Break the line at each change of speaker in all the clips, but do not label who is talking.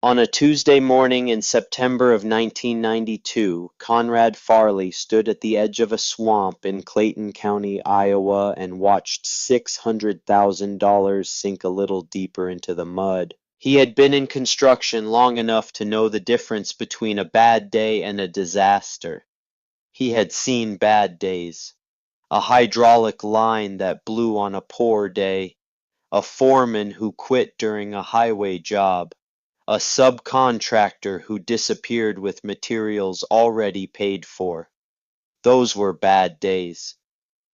On a Tuesday morning in September of 1992, Conrad Farley stood at the edge of a swamp in Clayton County, Iowa, and watched $600,000 sink a little deeper into the mud. He had been in construction long enough to know the difference between a bad day and a disaster. He had seen bad days. A hydraulic line that blew on a poor day. A foreman who quit during a highway job. A subcontractor who disappeared with materials already paid for. Those were bad days.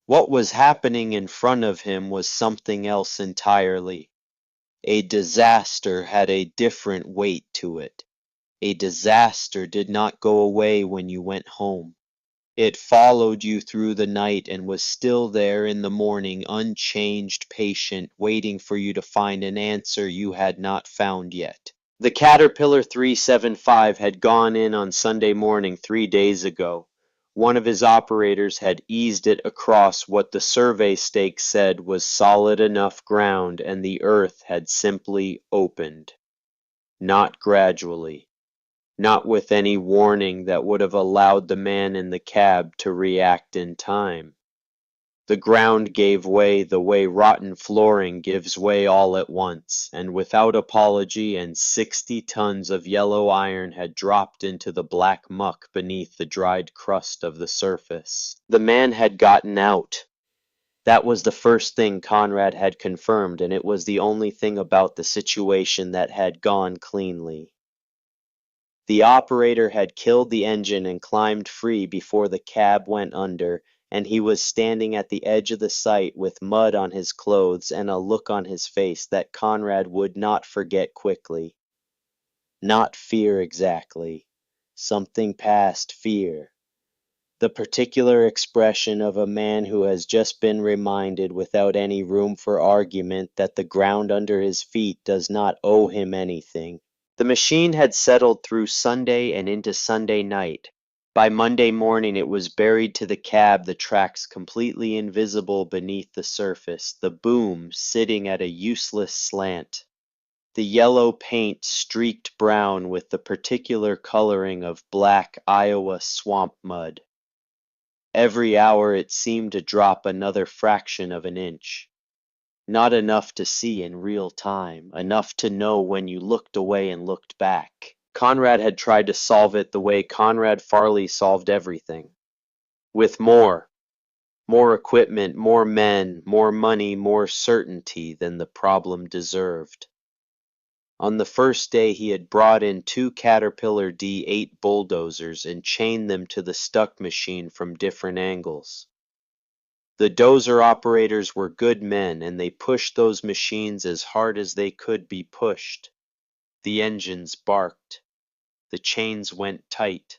What was happening in front of him was something else entirely. A disaster had a different weight to it. A disaster did not go away when you went home. It followed you through the night and was still there in the morning, unchanged, patient, waiting for you to find an answer you had not found yet. The Caterpillar 375 had gone in on Sunday morning 3 days ago. One of his operators had eased it across what the survey stake said was solid enough ground, and the earth had simply opened. Not gradually. Not with any warning that would have allowed the man in the cab to react in time. The ground gave way the way rotten flooring gives way all at once, and without apology, and 60 tons of yellow iron had dropped into the black muck beneath the dried crust of the surface. The man had gotten out. That was the first thing Conrad had confirmed, and it was the only thing about the situation that had gone cleanly. The operator had killed the engine and climbed free before the cab went under, and he was standing at the edge of the site with mud on his clothes and a look on his face that Conrad would not forget quickly. Not fear exactly. Something past fear. The particular expression of a man who has just been reminded without any room for argument that the ground under his feet does not owe him anything. The machine had settled through Sunday and into Sunday night. By Monday morning it was buried to the cab, the tracks completely invisible beneath the surface, the boom sitting at a useless slant. The yellow paint streaked brown with the particular coloring of black Iowa swamp mud. Every hour it seemed to drop another fraction of an inch. Not enough to see in real time, enough to know when you looked away and looked back. Conrad had tried to solve it the way Conrad Farley solved everything. With more equipment, more men, more money, more certainty than the problem deserved. On the first day he had brought in 2 Caterpillar D8 bulldozers and chained them to the stuck machine from different angles. The dozer operators were good men, and they pushed those machines as hard as they could be pushed. The engines barked. The chains went tight.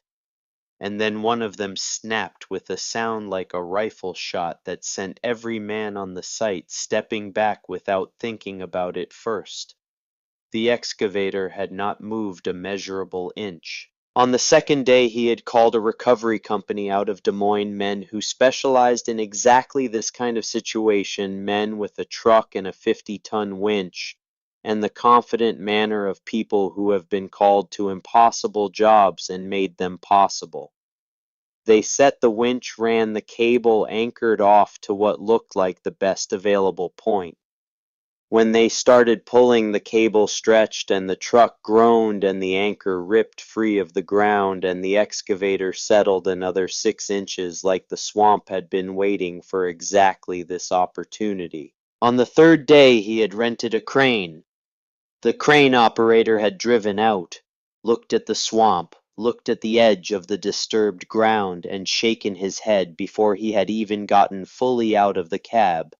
And then one of them snapped with a sound like a rifle shot that sent every man on the site stepping back without thinking about it first. The excavator had not moved a measurable inch. On the second day he had called a recovery company out of Des Moines, men who specialized in exactly this kind of situation, men with a truck and a 50-ton winch, and the confident manner of people who have been called to impossible jobs and made them possible. They set the winch, ran the cable anchored off to what looked like the best available point. When they started pulling, the cable stretched and the truck groaned and the anchor ripped free of the ground and the excavator settled another 6 inches like the swamp had been waiting for exactly this opportunity. On the third day he had rented a crane. The crane operator had driven out, looked at the swamp, looked at the edge of the disturbed ground and shaken his head before he had even gotten fully out of the cab.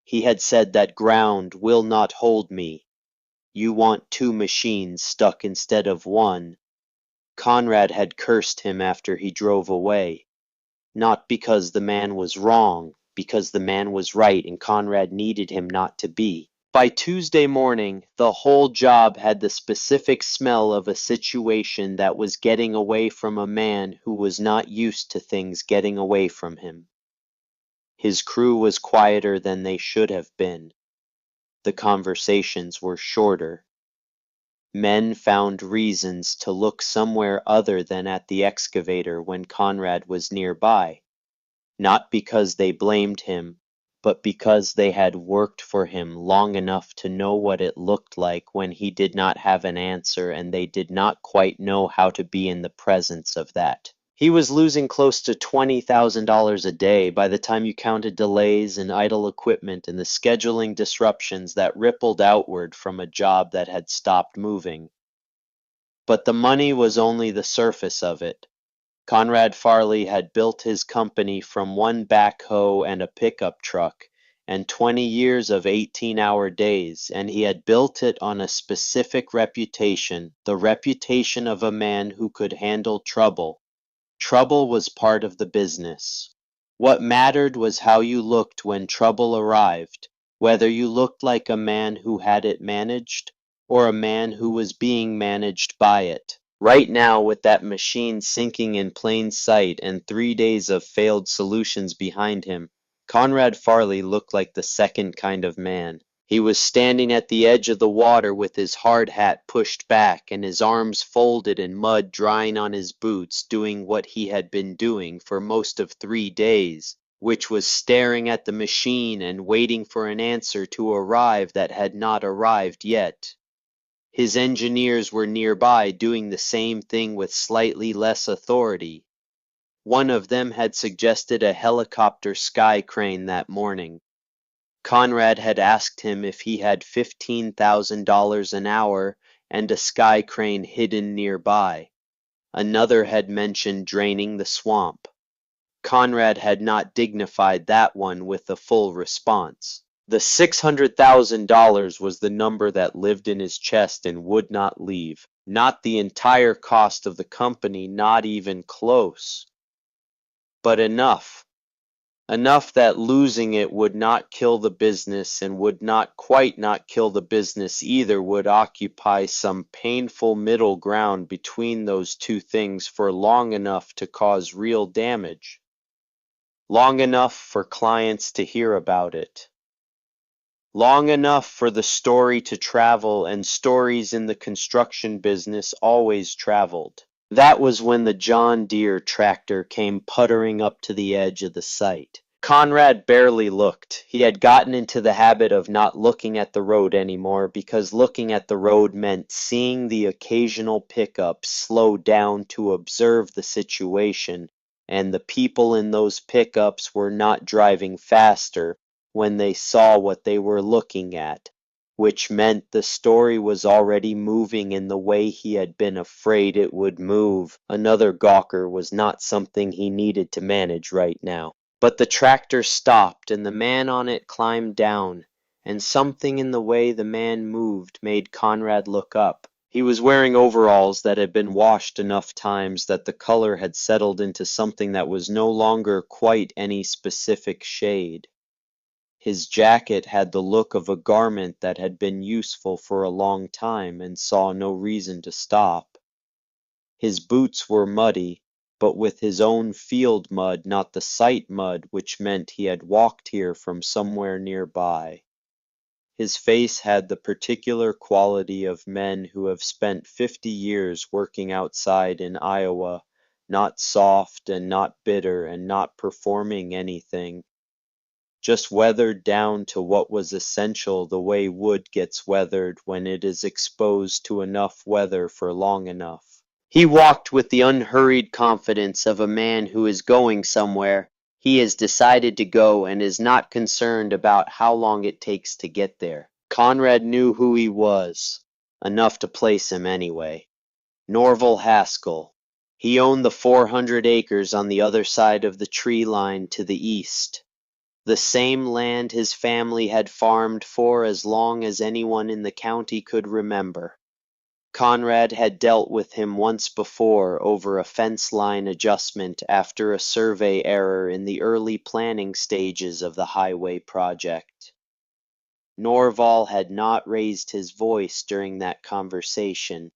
He had said that ground will not hold me. You want 2 machines stuck instead of 1. Conrad had cursed him after he drove away. Not because the man was wrong, because the man was right and Conrad needed him not to be. By Tuesday morning, the whole job had the specific smell of a situation that was getting away from a man who was not used to things getting away from him. His crew was quieter than they should have been. The conversations were shorter. Men found reasons to look somewhere other than at the excavator when Conrad was nearby, not because they blamed him, but because they had worked for him long enough to know what it looked like when he did not have an answer and they did not quite know how to be in the presence of that. He was losing close to $20,000 a day by the time you counted delays and idle equipment and the scheduling disruptions that rippled outward from a job that had stopped moving. But the money was only the surface of it. Conrad Farley had built his company from one backhoe and a pickup truck and 20 years of 18-hour days, and he had built it on a specific reputation, the reputation of a man who could handle trouble. Trouble was part of the business. What mattered was how you looked when trouble arrived, whether you looked like a man who had it managed or a man who was being managed by it. Right now, with that machine sinking in plain sight and 3 days of failed solutions behind him, Conrad Farley looked like the second kind of man. He was standing at the edge of the water with his hard hat pushed back and his arms folded and mud drying on his boots, doing what he had been doing for most of 3 days, which was staring at the machine and waiting for an answer to arrive that had not arrived yet. His engineers were nearby doing the same thing with slightly less authority. One of them had suggested a helicopter sky crane that morning. Conrad had asked him if he had $15,000 an hour and a sky crane hidden nearby. Another had mentioned draining the swamp. Conrad had not dignified that one with a full response. The $600,000 was the number that lived in his chest and would not leave. Not the entire cost of the company, not even close. But enough. Enough that losing it would not kill the business and would not quite not kill the business either, would occupy some painful middle ground between those two things for long enough to cause real damage. Long enough for clients to hear about it. Long enough for the story to travel, and stories in the construction business always traveled. That was when the John Deere tractor came puttering up to the edge of the site. Conrad barely looked. He had gotten into the habit of not looking at the road anymore because looking at the road meant seeing the occasional pickup slow down to observe the situation, and the people in those pickups were not driving faster when they saw what they were looking at, which meant the story was already moving in the way he had been afraid it would move. Another gawker was not something he needed to manage right now. But the tractor stopped and the man on it climbed down, and something in the way the man moved made Conrad look up. He was wearing overalls that had been washed enough times that the color had settled into something that was no longer quite any specific shade. His jacket had the look of a garment that had been useful for a long time and saw no reason to stop. His boots were muddy, but with his own field mud, not the site mud, which meant he had walked here from somewhere nearby. His face had the particular quality of men who have spent 50 years working outside in Iowa, not soft and not bitter and not performing anything, just weathered down to what was essential, the way wood gets weathered when it is exposed to enough weather for long enough. He walked with the unhurried confidence of a man who is going somewhere. He has decided to go and is not concerned about how long it takes to get there. Conrad knew who he was, enough to place him anyway. Norval Haskell. He owned the 400 acres on the other side of the tree line to the east. The same land his family had farmed for as long as anyone in the county could remember. Conrad had dealt with him once before over a fence line adjustment after a survey error in the early planning stages of the highway project. Norval had not raised his voice during that conversation.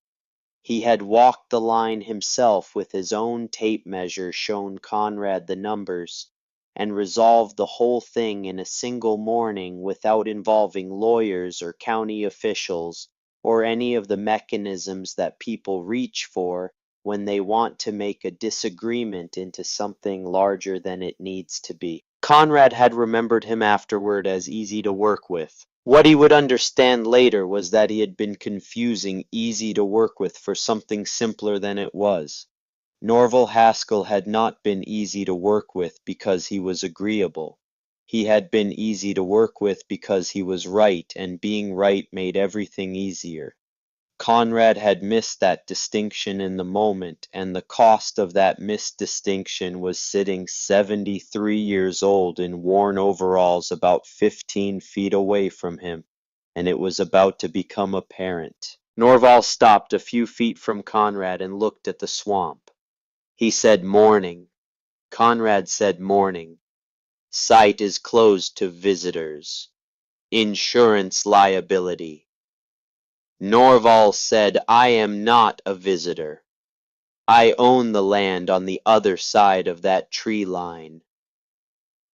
He had walked the line himself with his own tape measure, shown Conrad the numbers, and resolved the whole thing in a single morning without involving lawyers or county officials or any of the mechanisms that people reach for when they want to make a disagreement into something larger than it needs to be. Conrad had remembered him afterward as easy to work with. What he would understand later was that he had been confusing easy to work with for something simpler than it was. Norval Haskell had not been easy to work with because he was agreeable. He had been easy to work with because he was right, and being right made everything easier. Conrad had missed that distinction in the moment, and the cost of that missed distinction was sitting 73 years old in worn overalls about 15 feet away from him, and it was about to become apparent. Norval stopped a few feet from Conrad and looked at the swamp. He said, "Morning." Conrad said, "Morning. Site is closed to visitors. Insurance liability." Norval said, "I am not a visitor. I own the land on the other side of that tree line."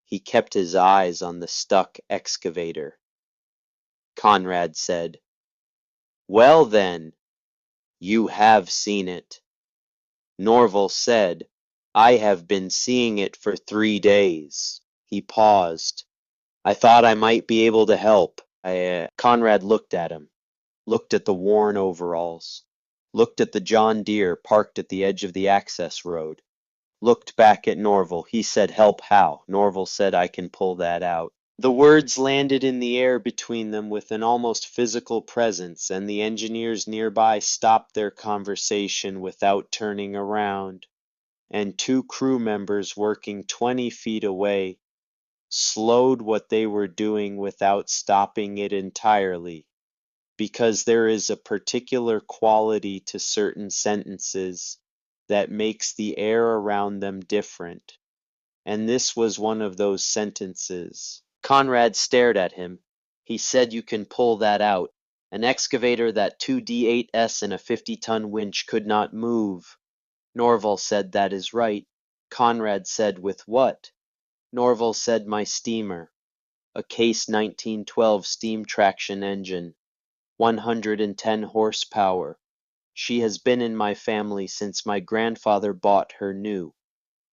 He kept his eyes on the stuck excavator. Conrad said, "Well then, you have seen it." Norval said, "I have been seeing it for 3 days." He paused. "I thought I might be able to help." Conrad looked at him, looked at the worn overalls, looked at the John Deere parked at the edge of the access road, looked back at Norval. He said, "Help how?" Norval said, "I can pull that out." The words landed in the air between them with an almost physical presence, and the engineers nearby stopped their conversation without turning around, and two crew members working 20 feet away slowed what they were doing without stopping it entirely, because there is a particular quality to certain sentences that makes the air around them different, and this was one of those sentences. Conrad stared at him. He said, "You can pull that out. An excavator that 2 D8s and a 50-ton winch could not move." Norval said, "That is right." Conrad said, "With what?" Norval said, "My steamer. A Case 1912 steam traction engine. 110 horsepower. She has been in my family since my grandfather bought her new."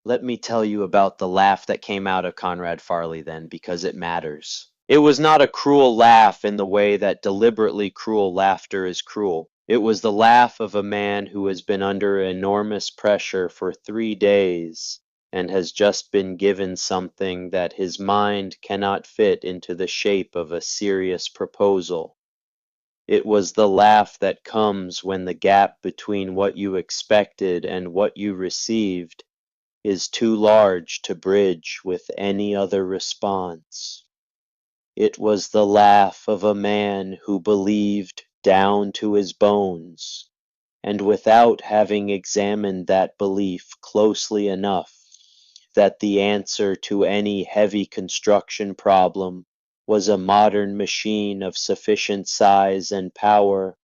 Let me tell you about the laugh that came out of Conrad Farley then, because it matters. It was not a cruel laugh in the way that deliberately cruel laughter is cruel. It was the laugh of a man who has been under enormous pressure for 3 days and has just been given something that his mind cannot fit into the shape of a serious proposal. It was the laugh that comes when the gap between what you expected and what you received is too large to bridge with any other response. It was the laugh of a man who believed down to his bones, and without having examined that belief closely enough, that the answer to any heavy construction problem was a modern machine of sufficient size and power,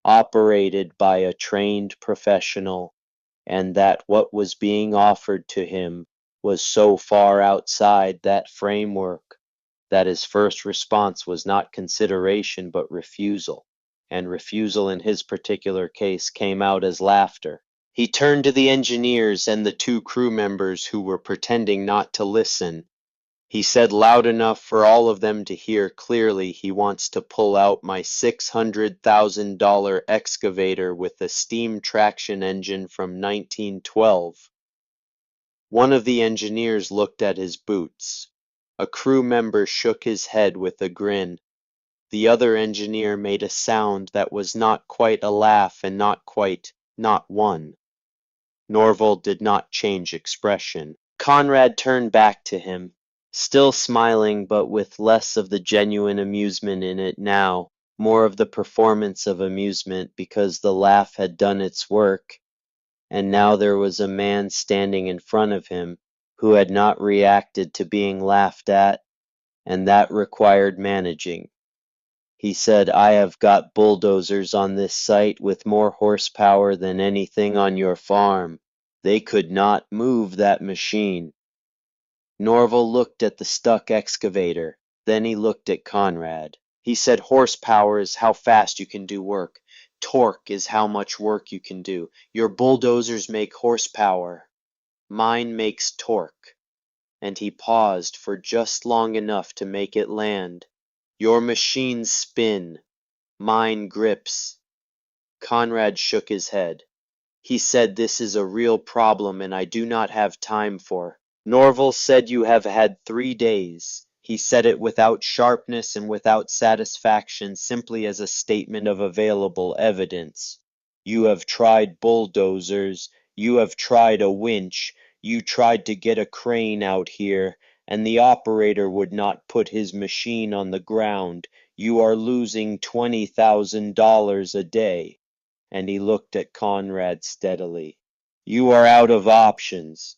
operated by a trained professional, and that what was being offered to him was so far outside that framework that his first response was not consideration but refusal, and refusal in his particular case came out as laughter. He turned to the engineers and the two crew members who were pretending not to listen. He said loud enough for all of them to hear clearly, "He wants to pull out my $600,000 excavator with a steam traction engine from 1912. One of the engineers looked at his boots. A crew member shook his head with a grin. The other engineer made a sound that was not quite a laugh and not one. Norval did not change expression. Conrad turned back to him, still smiling, but with less of the genuine amusement in it now, more of the performance of amusement, because the laugh had done its work, and now there was a man standing in front of him who had not reacted to being laughed at, and that required managing. He said, "I have got bulldozers on this site with more horsepower than anything on your farm. They could not move that machine." Norval looked at the stuck excavator. Then he looked at Conrad. He said, "Horsepower is how fast you can do work. Torque is how much work you can do. Your bulldozers make horsepower. Mine makes torque. And he paused for just long enough to make it land. Your machines spin. Mine grips. Conrad shook his head. He said, "This is a real problem and I do not have time for." Norval said, "You have had 3 days." He said it without sharpness and without satisfaction, simply as a statement of available evidence. "You have tried bulldozers, you have tried a winch, you tried to get a crane out here, and the operator would not put his machine on the ground. You are losing $20,000 a day." And he looked at Conrad steadily. "You are out of options."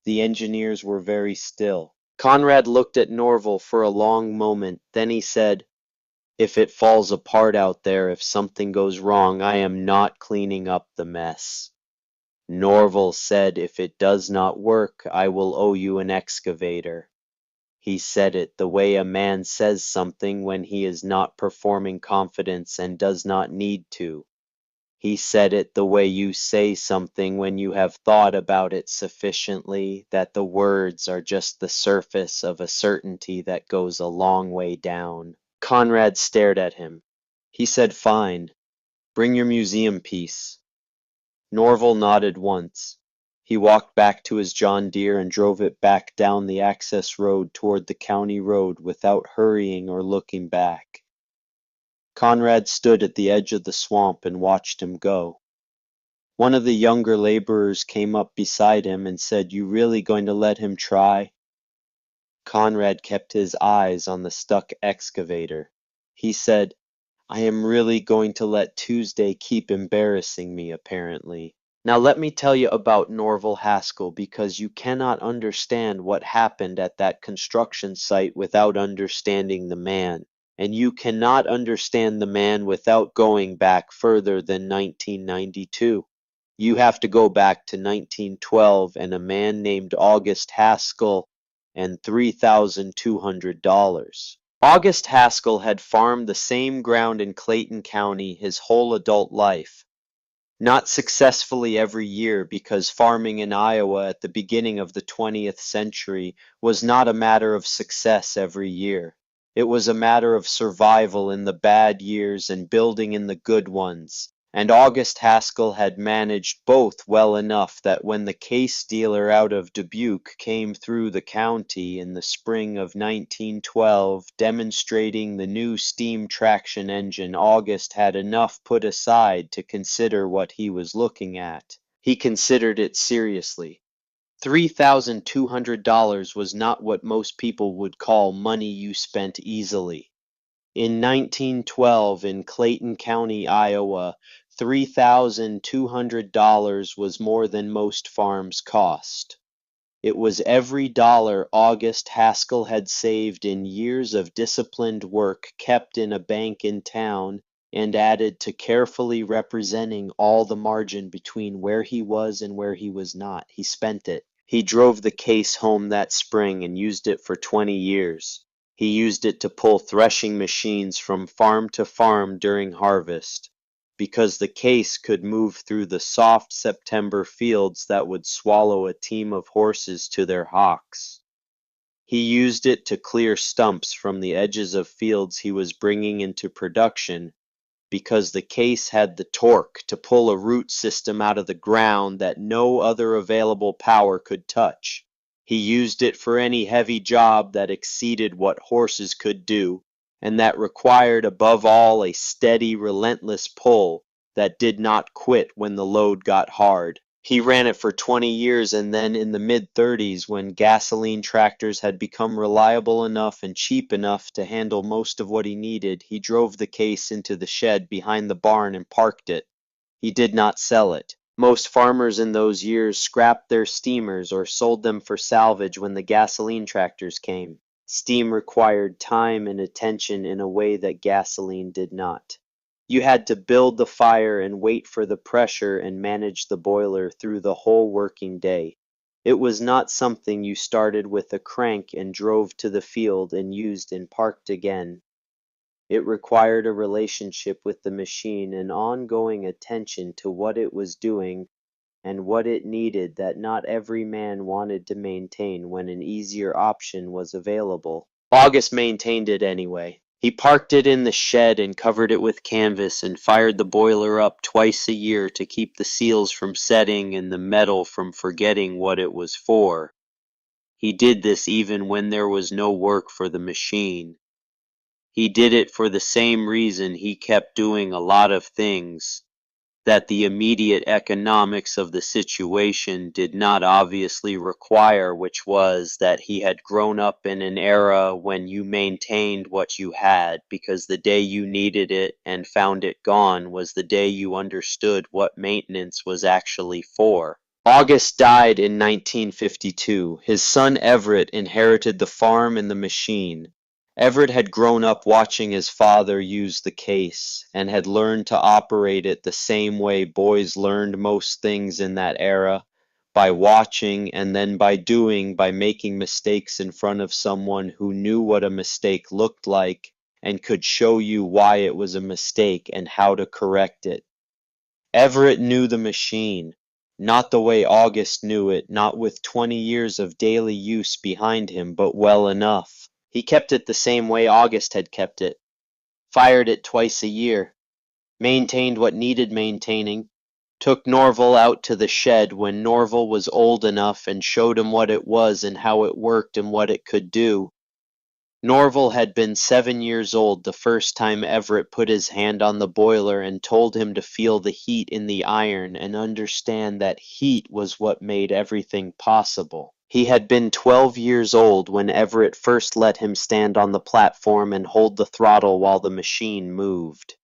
The engineers were very still. Conrad looked at Norval for a long moment, then he said, "If it falls apart out there, if something goes wrong, I am not cleaning up the mess." Norval said, "If it does not work, I will owe you an excavator." He said it the way a man says something when he is not performing confidence and does not need to. He said it the way you say something when you have thought about it sufficiently that the words are just the surface of a certainty that goes a long way down. Conrad stared at him. He said, "Fine. Bring your museum piece." Norval nodded once. He walked back to his John Deere and drove it back down the access road toward the county road without hurrying or looking back. Conrad stood at the edge of the swamp and watched him go. One of the younger laborers came up beside him and said, "You really going to let him try?" Conrad kept his eyes on the stuck excavator. He said, "I am really going to let Tuesday keep embarrassing me, apparently." Now let me tell you about Norval Haskell, because you cannot understand what happened at that construction site without understanding the man. And you cannot understand the man without going back further than 1992. You have to go back to 1912 and a man named August Haskell and $3,200. August Haskell had farmed the same ground in Clayton County his whole adult life. Not successfully every year, because farming in Iowa at the beginning of the 20th century was not a matter of success every year. It was a matter of survival in the bad years and building in the good ones. And August Haskell had managed both well enough that when the case dealer out of Dubuque came through the county in the spring of 1912 demonstrating the new steam traction engine, August had enough put aside to consider what he was looking at. He considered it seriously. $3,200 was not what most people would call money you spent easily. In 1912, in Clayton County, Iowa, $3,200 was more than most farms cost. It was every dollar August Haskell had saved in years of disciplined work kept in a bank in town and added to carefully representing all the margin between where he was and where he was not. He spent it. He drove the case home that spring and used it for 20 years. He used it to pull threshing machines from farm to farm during harvest, because the case could move through the soft September fields that would swallow a team of horses to their hocks. He used it to clear stumps from the edges of fields he was bringing into production, because the case had the torque to pull a root system out of the ground that no other available power could touch. He used it for any heavy job that exceeded what horses could do, and that required above all a steady, relentless pull that did not quit when the load got hard. He ran it for 20 years, and then in the mid-30s, when gasoline tractors had become reliable enough and cheap enough to handle most of what he needed, he drove the case into the shed behind the barn and parked it. He did not sell it. Most farmers in those years scrapped their steamers or sold them for salvage when the gasoline tractors came. Steam required time and attention in a way that gasoline did not. You had to build the fire and wait for the pressure and manage the boiler through the whole working day. It was not something you started with a crank and drove to the field and used and parked again. It required a relationship with the machine and ongoing attention to what it was doing and what it needed that not every man wanted to maintain when an easier option was available. August maintained it anyway. He parked it in the shed and covered it with canvas and fired the boiler up twice a year to keep the seals from setting and the metal from forgetting what it was for. He did this even when there was no work for the machine. He did it for the same reason he kept doing a lot of things that the immediate economics of the situation did not obviously require, which was that he had grown up in an era when you maintained what you had, because the day you needed it and found it gone was the day you understood what maintenance was actually for. August died in 1952. His son Everett inherited the farm and the machine. Everett had grown up watching his father use the case, and had learned to operate it the same way boys learned most things in that era, by watching and then by doing, by making mistakes in front of someone who knew what a mistake looked like and could show you why it was a mistake and how to correct it. Everett knew the machine, not the way August knew it, not with 20 years of daily use behind him, but well enough. He kept it the same way August had kept it, fired it twice a year, maintained what needed maintaining, took Norval out to the shed when Norval was old enough and showed him what it was and how it worked and what it could do. Norval had been 7 years old the first time Everett put his hand on the boiler and told him to feel the heat in the iron and understand that heat was what made everything possible. He had been 12 years old when Everett first let him stand on the platform and hold the throttle while the machine moved.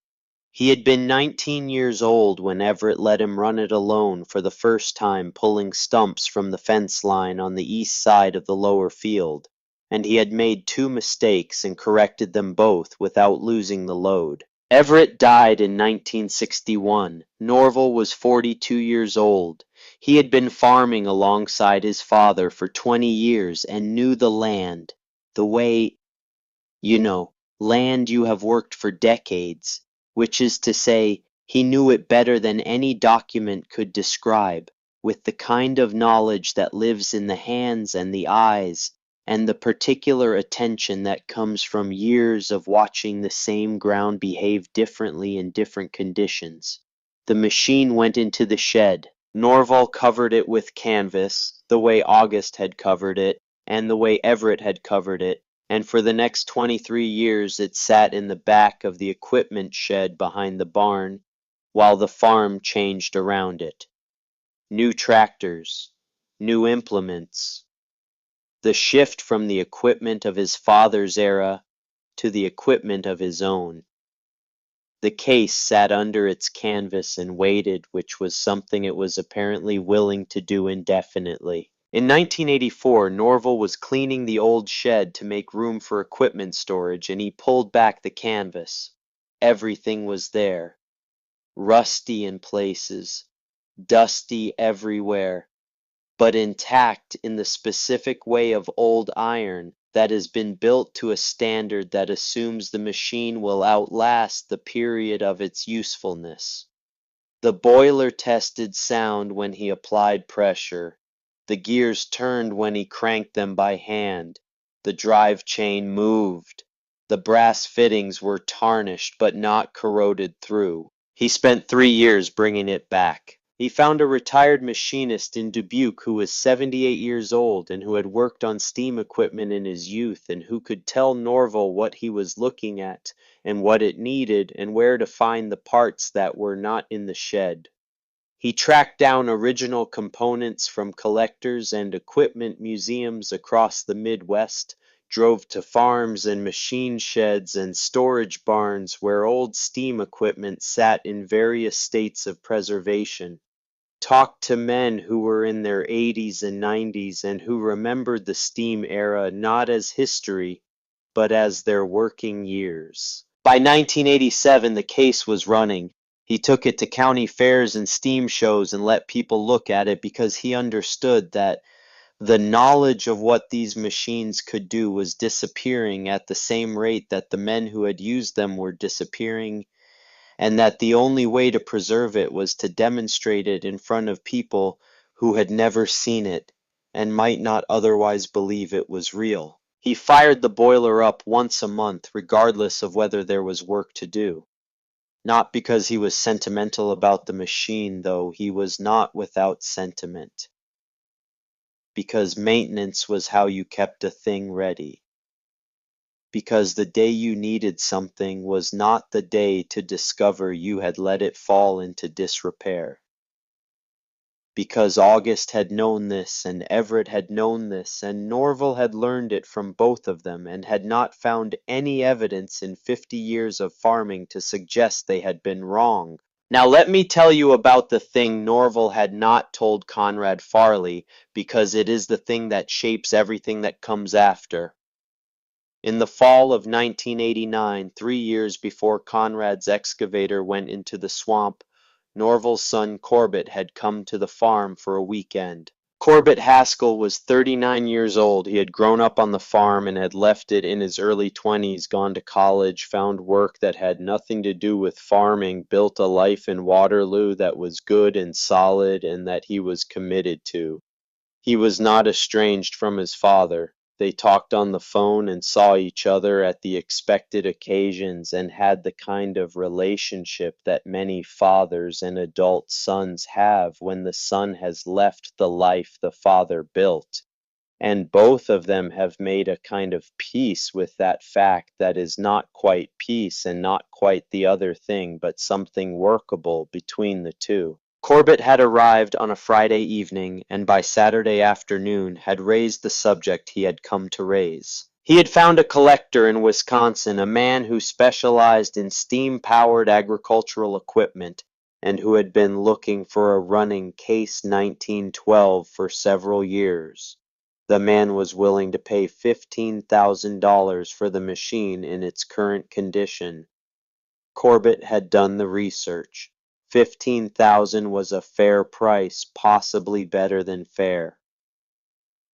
He had been 19 years old when Everett let him run it alone for the first time, pulling stumps from the fence line on the east side of the lower field, and he had made 2 mistakes and corrected them both without losing the load. Everett died in 1961. Norval was 42 years old. He had been farming alongside his father for 20 years and knew the land, the way, land you have worked for decades, which is to say, he knew it better than any document could describe, with the kind of knowledge that lives in the hands and the eyes, and the particular attention that comes from years of watching the same ground behave differently in different conditions. The machine went into the shed. Norval covered it with canvas, the way August had covered it, and the way Everett had covered it, and for the next 23 years it sat in the back of the equipment shed behind the barn, while the farm changed around it. New tractors, new implements. The shift from the equipment of his father's era to the equipment of his own. The case sat under its canvas and waited, which was something it was apparently willing to do indefinitely. In 1984, Norval was cleaning the old shed to make room for equipment storage, and he pulled back the canvas. Everything was there, rusty in places, dusty everywhere, but intact in the specific way of old iron that has been built to a standard that assumes the machine will outlast the period of its usefulness. The boiler tested sound when he applied pressure. The gears turned when he cranked them by hand. The drive chain moved. The brass fittings were tarnished but not corroded through. He spent 3 years bringing it back. He found a retired machinist in Dubuque who was 78 years old and who had worked on steam equipment in his youth and who could tell Norval what he was looking at and what it needed and where to find the parts that were not in the shed. He tracked down original components from collectors and equipment museums across the Midwest, drove to farms and machine sheds and storage barns where old steam equipment sat in various states of preservation, talked to men who were in their 80s and 90s and who remembered the steam era not as history, but as their working years. By 1987, the case was running. He took it to county fairs and steam shows and let people look at it because he understood that The knowledge of what these machines could do was disappearing at the same rate that the men who had used them were disappearing, and that the only way to preserve it was to demonstrate it in front of people who had never seen it and might not otherwise believe it was real. He fired the boiler up once a month, regardless of whether there was work to do. Not because he was sentimental about the machine, though he was not without sentiment. Because maintenance was how you kept a thing ready. Because the day you needed something was not the day to discover you had let it fall into disrepair. Because August had known this, and Everett had known this, and Norval had learned it from both of them, and had not found any evidence in 50 years of farming to suggest they had been wrong. Now let me tell you about the thing Norval had not told Conrad Farley, because it is the thing that shapes everything that comes after. In the fall of 1989, 3 years before Conrad's excavator went into the swamp, Norval's son Corbett had come to the farm for a weekend. Corbett Haskell was 39 years old. He had grown up on the farm and had left it in his early 20s, gone to college, found work that had nothing to do with farming, built a life in Waterloo that was good and solid and that he was committed to. He was not estranged from his father. They talked on the phone and saw each other at the expected occasions and had the kind of relationship that many fathers and adult sons have when the son has left the life the father built. And both of them have made a kind of peace with that fact that is not quite peace and not quite the other thing, but something workable between the two. Corbett had arrived on a Friday evening, and by Saturday afternoon had raised the subject he had come to raise. He had found a collector in Wisconsin, a man who specialized in steam-powered agricultural equipment, and who had been looking for a running Case 1912 for several years. The man was willing to pay $15,000 for the machine in its current condition. Corbett had done the research. 15,000 was a fair price, possibly better than fair.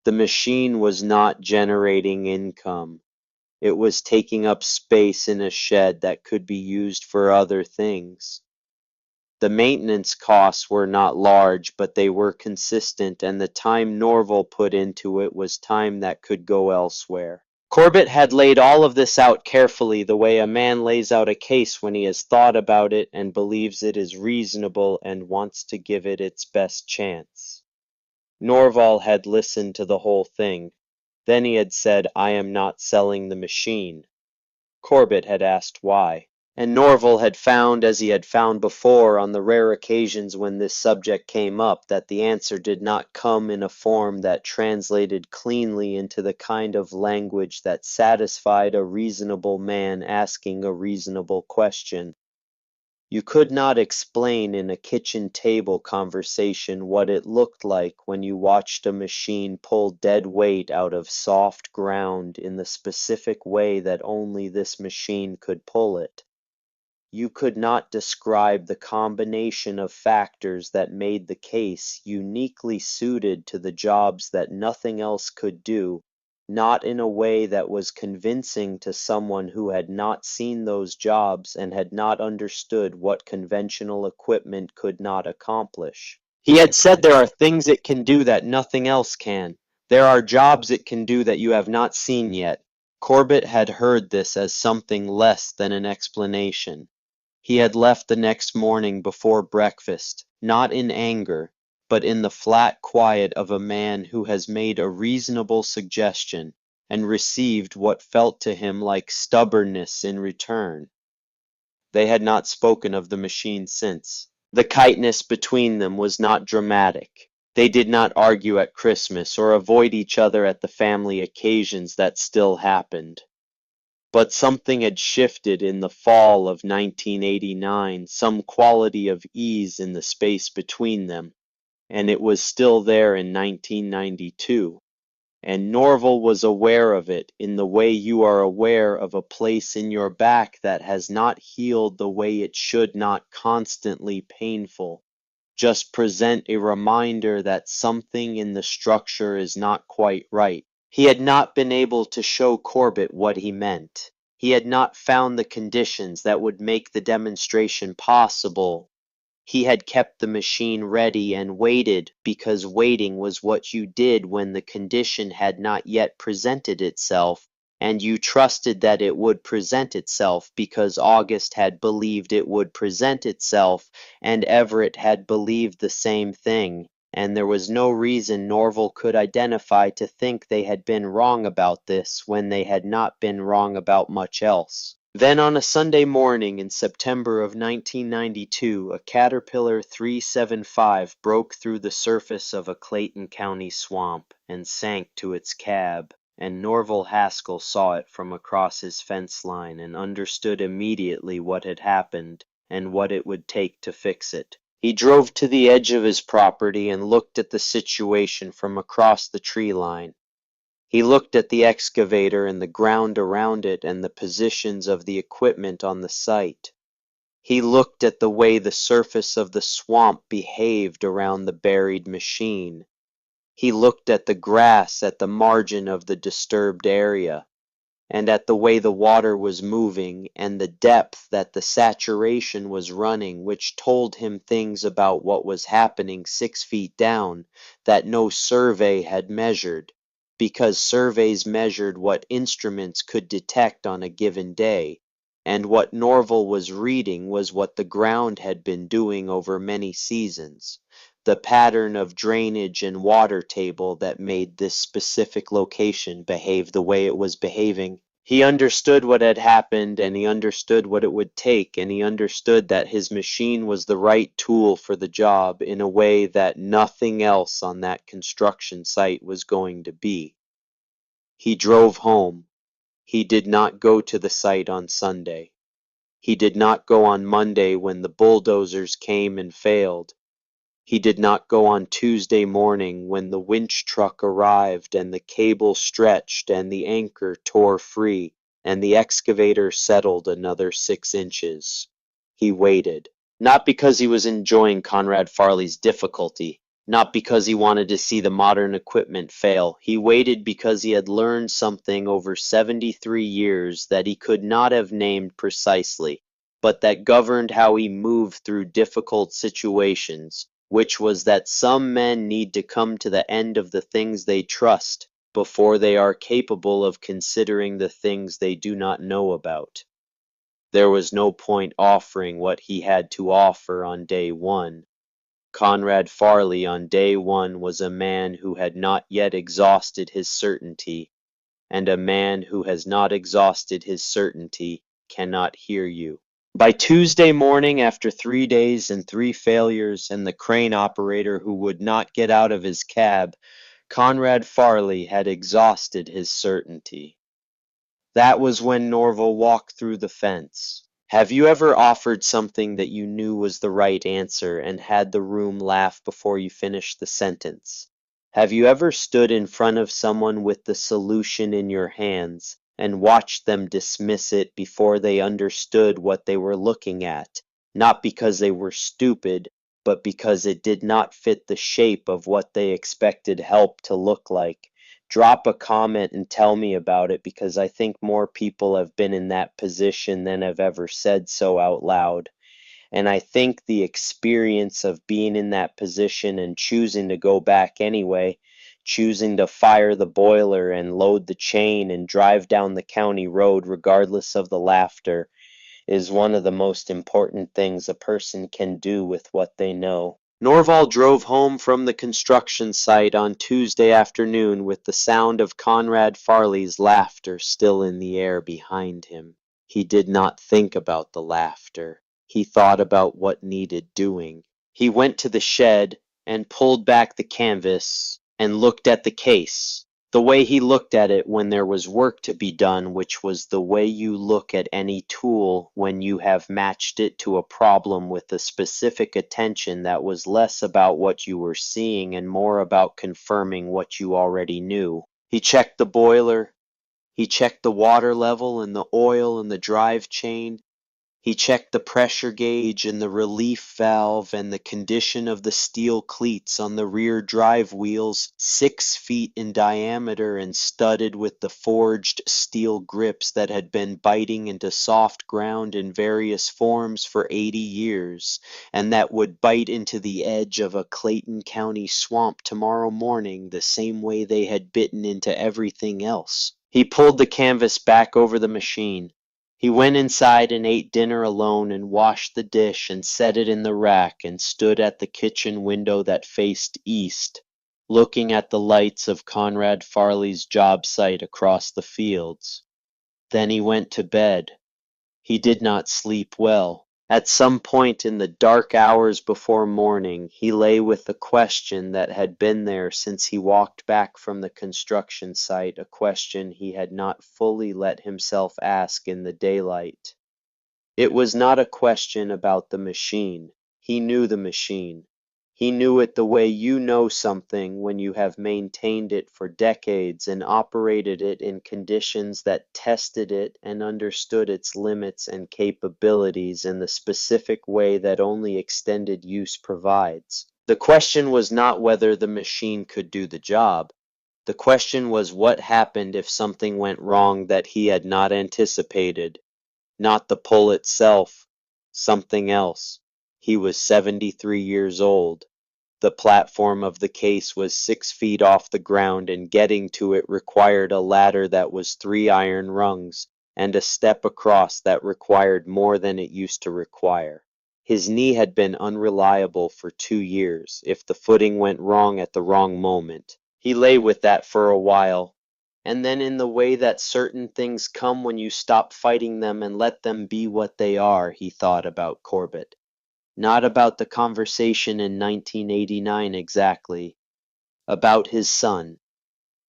The machine was not generating income. It was taking up space in a shed that could be used for other things. The maintenance costs were not large, but they were consistent, and the time Norval put into it was time that could go elsewhere. Corbett had laid all of this out carefully, the way a man lays out a case when he has thought about it and believes it is reasonable and wants to give it its best chance. Norval had listened to the whole thing. Then he had said, "I am not selling the machine." Corbett had asked why. And Norval had found, as he had found before on the rare occasions when this subject came up, that the answer did not come in a form that translated cleanly into the kind of language that satisfied a reasonable man asking a reasonable question. You could not explain in a kitchen table conversation what it looked like when you watched a machine pull dead weight out of soft ground in the specific way that only this machine could pull it. You could not describe the combination of factors that made the case uniquely suited to the jobs that nothing else could do, not in a way that was convincing to someone who had not seen those jobs and had not understood what conventional equipment could not accomplish. He had said there are things it can do that nothing else can. There are jobs it can do that you have not seen yet. Corbett had heard this as something less than an explanation. He had left the next morning before breakfast, not in anger, but in the flat quiet of a man who has made a reasonable suggestion and received what felt to him like stubbornness in return. They had not spoken of the machine since. The kiteness between them was not dramatic. They did not argue at Christmas or avoid each other at the family occasions that still happened. But something had shifted in the fall of 1989, some quality of ease in the space between them, and it was still there in 1992. And Norval was aware of it in the way you are aware of a place in your back that has not healed the way it should, not constantly painful, just present a reminder that something in the structure is not quite right. He had not been able to show Corbett what he meant. He had not found the conditions that would make the demonstration possible. He had kept the machine ready and waited because waiting was what you did when the condition had not yet presented itself, and you trusted that it would present itself because August had believed it would present itself, and Everett had believed the same thing, and there was no reason Norval could identify to think they had been wrong about this when they had not been wrong about much else. Then on a Sunday morning in September of 1992, a Caterpillar 375 broke through the surface of a Clayton County swamp and sank to its cab, and Norval Haskell saw it from across his fence line and understood immediately what had happened and what it would take to fix it. He drove to the edge of his property and looked at the situation from across the tree line. He looked at the excavator and the ground around it and the positions of the equipment on the site. He looked at the way the surface of the swamp behaved around the buried machine. He looked at the grass at the margin of the disturbed area, and at the way the water was moving and the depth that the saturation was running, which told him things about what was happening 6 feet down that no survey had measured, because surveys measured what instruments could detect on a given day, and what Norval was reading was what the ground had been doing over many seasons, the pattern of drainage and water table that made this specific location behave the way it was behaving. He understood what had happened, and he understood what it would take, and he understood that his machine was the right tool for the job in a way that nothing else on that construction site was going to be. He drove home. He did not go to the site on Sunday. He did not go on Monday when the bulldozers came and failed. He did not go on Tuesday morning when the winch truck arrived and the cable stretched and the anchor tore free and the excavator settled another 6 inches. He waited, not because he was enjoying Conrad Farley's difficulty, not because he wanted to see the modern equipment fail. He waited because he had learned something over 73 years that he could not have named precisely, but that governed how he moved through difficult situations, which was that some men need to come to the end of the things they trust before they are capable of considering the things they do not know about. There was no point offering what he had to offer on day one. Conrad Farley on day one was a man who had not yet exhausted his certainty, and a man who has not exhausted his certainty cannot hear you. By Tuesday morning, after 3 days and 3 failures, and the crane operator who would not get out of his cab, Conrad Farley had exhausted his certainty. That was when Norval walked through the fence. Have you ever offered something that you knew was the right answer and had the room laugh before you finished the sentence? Have you ever stood in front of someone with the solution in your hands and watched them dismiss it before they understood what they were looking at, not because they were stupid, but because it did not fit the shape of what they expected help to look like? Drop a comment and tell me about it, because I think more people have been in that position than have ever said so out loud. And I think the experience of being in that position and choosing to go back anyway, choosing to fire the boiler and load the chain and drive down the county road regardless of the laughter, is one of the most important things a person can do with what they know. Norval drove home from the construction site on Tuesday afternoon with the sound of Conrad Farley's laughter still in the air behind him. He did not think about the laughter. He thought about what needed doing. He went to the shed and pulled back the canvas and looked at the case, the way he looked at it when there was work to be done, which was the way you look at any tool when you have matched it to a problem with a specific attention that was less about what you were seeing and more about confirming what you already knew. He checked the boiler. He checked the water level and the oil and the drive chain. He checked the pressure gauge and the relief valve and the condition of the steel cleats on the rear drive wheels, 6 feet in diameter and studded with the forged steel grips that had been biting into soft ground in various forms for 80 years, and that would bite into the edge of a Clayton County swamp tomorrow morning the same way they had bitten into everything else. He pulled the canvas back over the machine. He went inside and ate dinner alone and washed the dish and set it in the rack and stood at the kitchen window that faced east, looking at the lights of Conrad Farley's job site across the fields. Then he went to bed. He did not sleep well. At some point in the dark hours before morning, he lay with a question that had been there since he walked back from the construction site, a question he had not fully let himself ask in the daylight. It was not a question about the machine. He knew the machine. He knew it the way you know something when you have maintained it for decades and operated it in conditions that tested it and understood its limits and capabilities in the specific way that only extended use provides. The question was not whether the machine could do the job. The question was what happened if something went wrong that he had not anticipated. Not the pull itself, something else. He was 73 years old. The platform of the case was 6 feet off the ground, and getting to it required a ladder that was 3 iron rungs, and a step across that required more than it used to require. His knee had been unreliable for 2 years, if the footing went wrong at the wrong moment. He lay with that for a while, and then in the way that certain things come when you stop fighting them and let them be what they are, he thought about Corbett. Not about the conversation in 1989 exactly. About his son.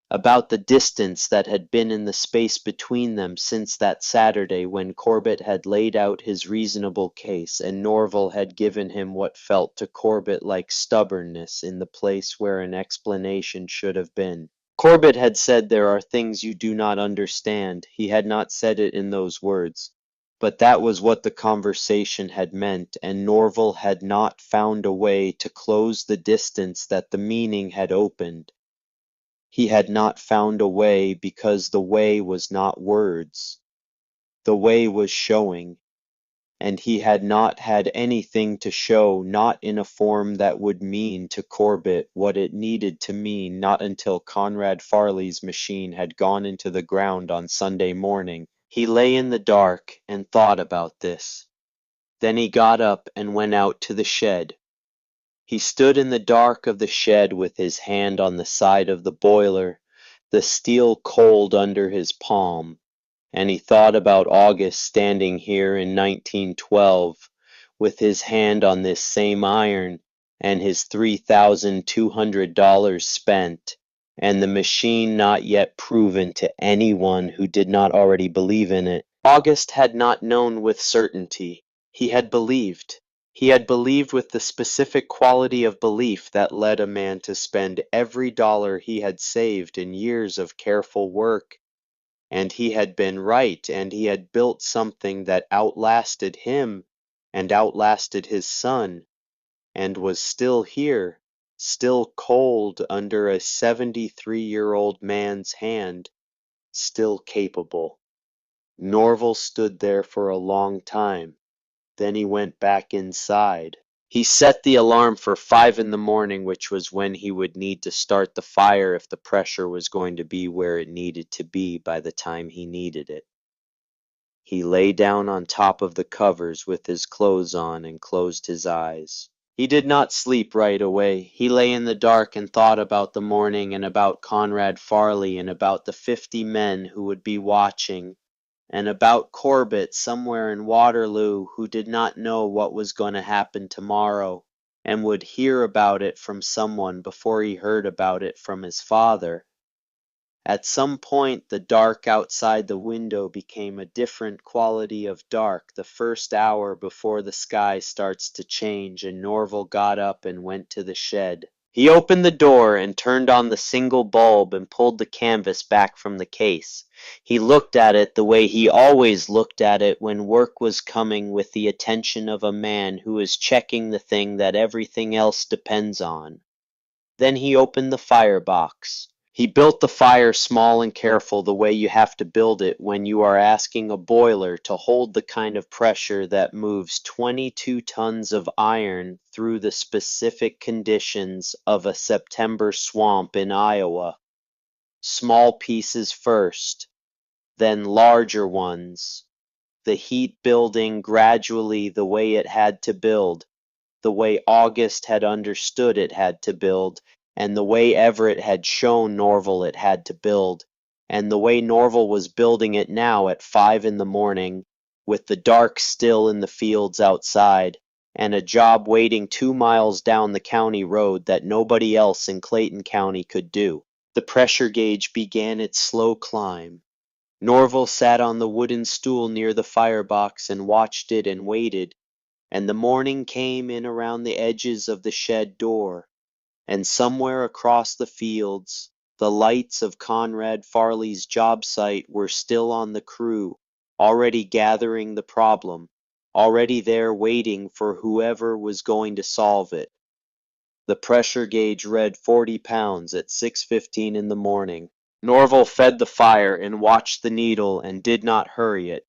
About the distance that had been in the space between them since that Saturday when Corbett had laid out his reasonable case and Norval had given him what felt to Corbett like stubbornness in the place where an explanation should have been. Corbett had said there are things you do not understand. He had not said it in those words. But that was what the conversation had meant, and Norval had not found a way to close the distance that the meaning had opened. He had not found a way because the way was not words. The way was showing. And he had not had anything to show, not in a form that would mean to Corbett what it needed to mean, not until Conrad Farley's machine had gone into the ground on Sunday morning. He lay in the dark and thought about this. Then he got up and went out to the shed. He stood in the dark of the shed with his hand on the side of the boiler, the steel cold under his palm. And he thought about August standing here in 1912 with his hand on this same iron and his $3,200 spent and the machine not yet proven to anyone who did not already believe in it. August had not known with certainty. He had believed. He had believed with the specific quality of belief that led a man to spend every dollar he had saved in years of careful work. And he had been right, and he had built something that outlasted him and outlasted his son, and was still here, still cold under a 73-year-old man's hand, still capable. Norval stood there for a long time. Then he went back inside. He set the alarm for 5 in the morning, which was when he would need to start the fire if the pressure was going to be where it needed to be by the time he needed it. He lay down on top of the covers with his clothes on and closed his eyes. He did not sleep right away. He lay in the dark and thought about the morning and about Conrad Farley and about the 50 men who would be watching and about Corbett somewhere in Waterloo who did not know what was going to happen tomorrow and would hear about it from someone before he heard about it from his father. At some point the dark outside the window became a different quality of dark the first hour before the sky starts to change, and Norval got up and went to the shed. He opened the door and turned on the single bulb and pulled the canvas back from the case. He looked at it the way he always looked at it when work was coming, with the attention of a man who is checking the thing that everything else depends on. Then he opened the firebox. He built the fire small and careful, the way you have to build it when you are asking a boiler to hold the kind of pressure that moves 22 tons of iron through the specific conditions of a September swamp in Iowa. Small pieces first, then larger ones. The heat building gradually the way it had to build, the way August had understood it had to build, and the way Everett had shown Norval it had to build, and the way Norval was building it now at 5 in the morning, with the dark still in the fields outside, and a job waiting 2 miles down the county road that nobody else in Clayton County could do. The pressure gauge began its slow climb. Norval sat on the wooden stool near the firebox and watched it and waited, and the morning came in around the edges of the shed door, and somewhere across the fields the lights of Conrad Farley's job site were still on the crew, already gathering the problem, already there waiting for whoever was going to solve it. The pressure gauge read 40 pounds at 6:15 in the morning. Norval fed the fire and watched the needle and did not hurry it.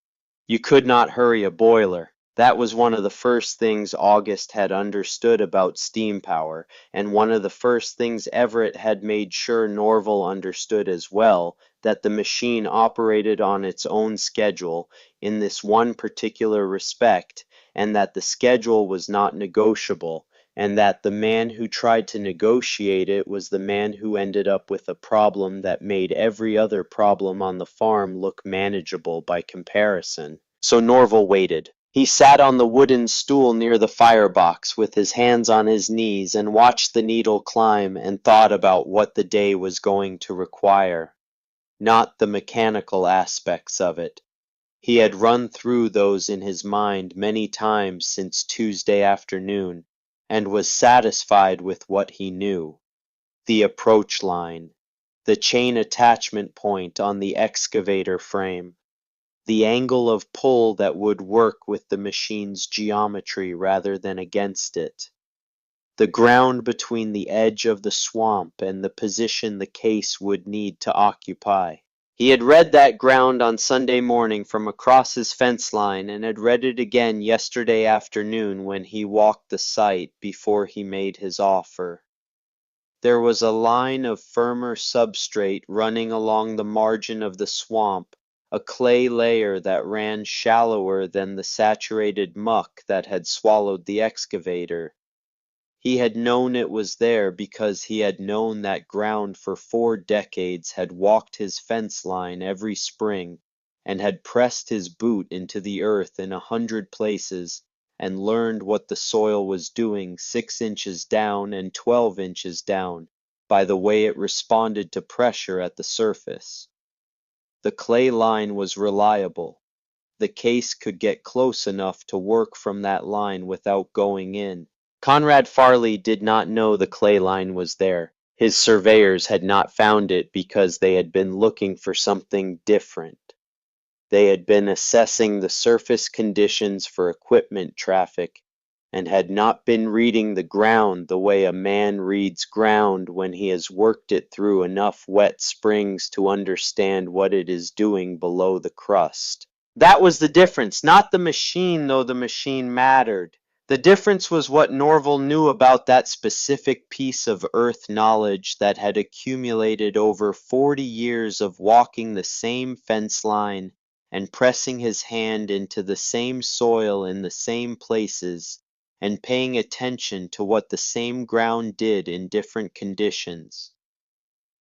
You could not hurry a boiler. That was one of the first things August had understood about steam power, and one of the first things Everett had made sure Norval understood as well, that the machine operated on its own schedule in this one particular respect, and that the schedule was not negotiable, and that the man who tried to negotiate it was the man who ended up with a problem that made every other problem on the farm look manageable by comparison. So Norval waited. He sat on the wooden stool near the firebox with his hands on his knees and watched the needle climb and thought about what the day was going to require, not the mechanical aspects of it. He had run through those in his mind many times since Tuesday afternoon, and was satisfied with what he knew. The approach line, the chain attachment point on the excavator frame, the angle of pull that would work with the machine's geometry rather than against it, the ground between the edge of the swamp and the position the case would need to occupy. He had read that ground on Sunday morning from across his fence line, and had read it again yesterday afternoon when he walked the site before he made his offer. There was a line of firmer substrate running along the margin of the swamp, a clay layer that ran shallower than the saturated muck that had swallowed the excavator. He had known it was there because he had known that ground for 4 decades, had walked his fence line every spring, and had pressed his boot into the earth in 100 places, and learned what the soil was doing 6 inches down and 12 inches down by the way it responded to pressure at the surface. The clay line was reliable. The case could get close enough to work from that line without going in. Conrad Farley did not know the clay line was there. His surveyors had not found it because they had been looking for something different. They had been assessing the surface conditions for equipment traffic, and had not been reading the ground the way a man reads ground when he has worked it through enough wet springs to understand what it is doing below the crust. That was the difference, not the machine, though the machine mattered. The difference was what Norval knew about that specific piece of earth knowledge that had accumulated over 40 years of walking the same fence line and pressing his hand into the same soil in the same places, and paying attention to what the same ground did in different conditions.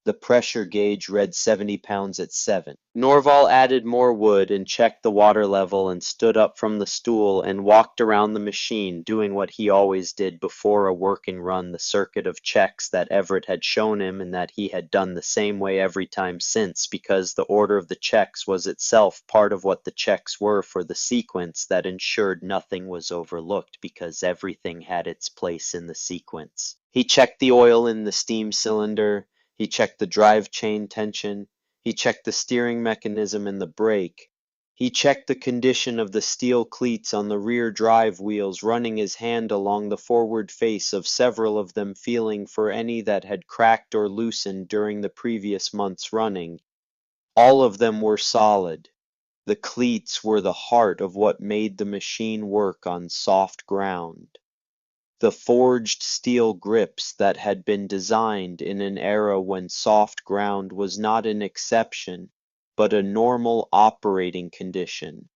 The pressure gauge read 70 pounds at 7. Norval added more wood and checked the water level and stood up from the stool and walked around the machine, doing what he always did before a working run, the circuit of checks that Everett had shown him and that he had done the same way every time since, because the order of the checks was itself part of what the checks were for the sequence that ensured nothing was overlooked because everything had its place in the sequence. He checked the oil in the steam cylinder, he checked the drive chain tension, he checked the steering mechanism and the brake. He checked the condition of the steel cleats on the rear drive wheels, running his hand along the forward face of several of them, feeling for any that had cracked or loosened during the previous month's running. All of them were solid. The cleats were the heart of what made the machine work on soft ground. The forged steel grips that had been designed in an era when soft ground was not an exception, but a normal operating condition,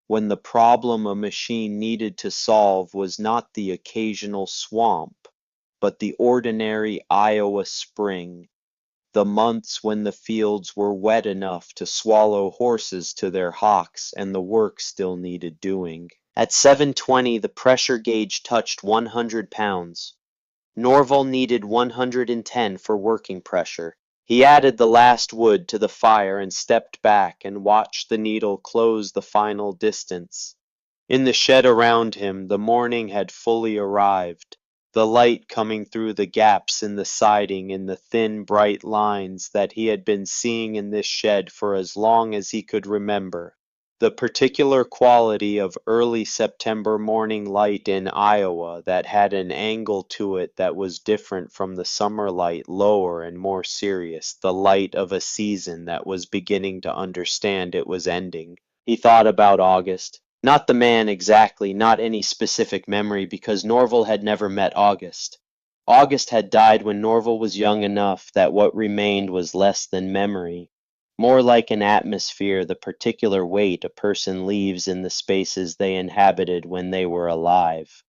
when the problem a machine needed to solve was not the occasional swamp, but the ordinary Iowa spring, the months when the fields were wet enough to swallow horses to their hocks and the work still needed doing. At 7:20 the pressure gauge touched 100 pounds. Norval needed 110 for working pressure. He added the last wood to the fire and stepped back and watched the needle close the final distance. In the shed around him, the morning had fully arrived, the light coming through the gaps in the siding in the thin, bright lines that he had been seeing in this shed for as long as he could remember. The particular quality of early September morning light in Iowa that had an angle to it that was different from the summer light, lower and more serious, the light of a season that was beginning to understand it was ending. He thought about August. Not the man exactly, not any specific memory, because Norval had never met August. August had died when Norval was young enough that what remained was less than memory, more like an atmosphere, the particular weight a person leaves in the spaces they inhabited when they were alive.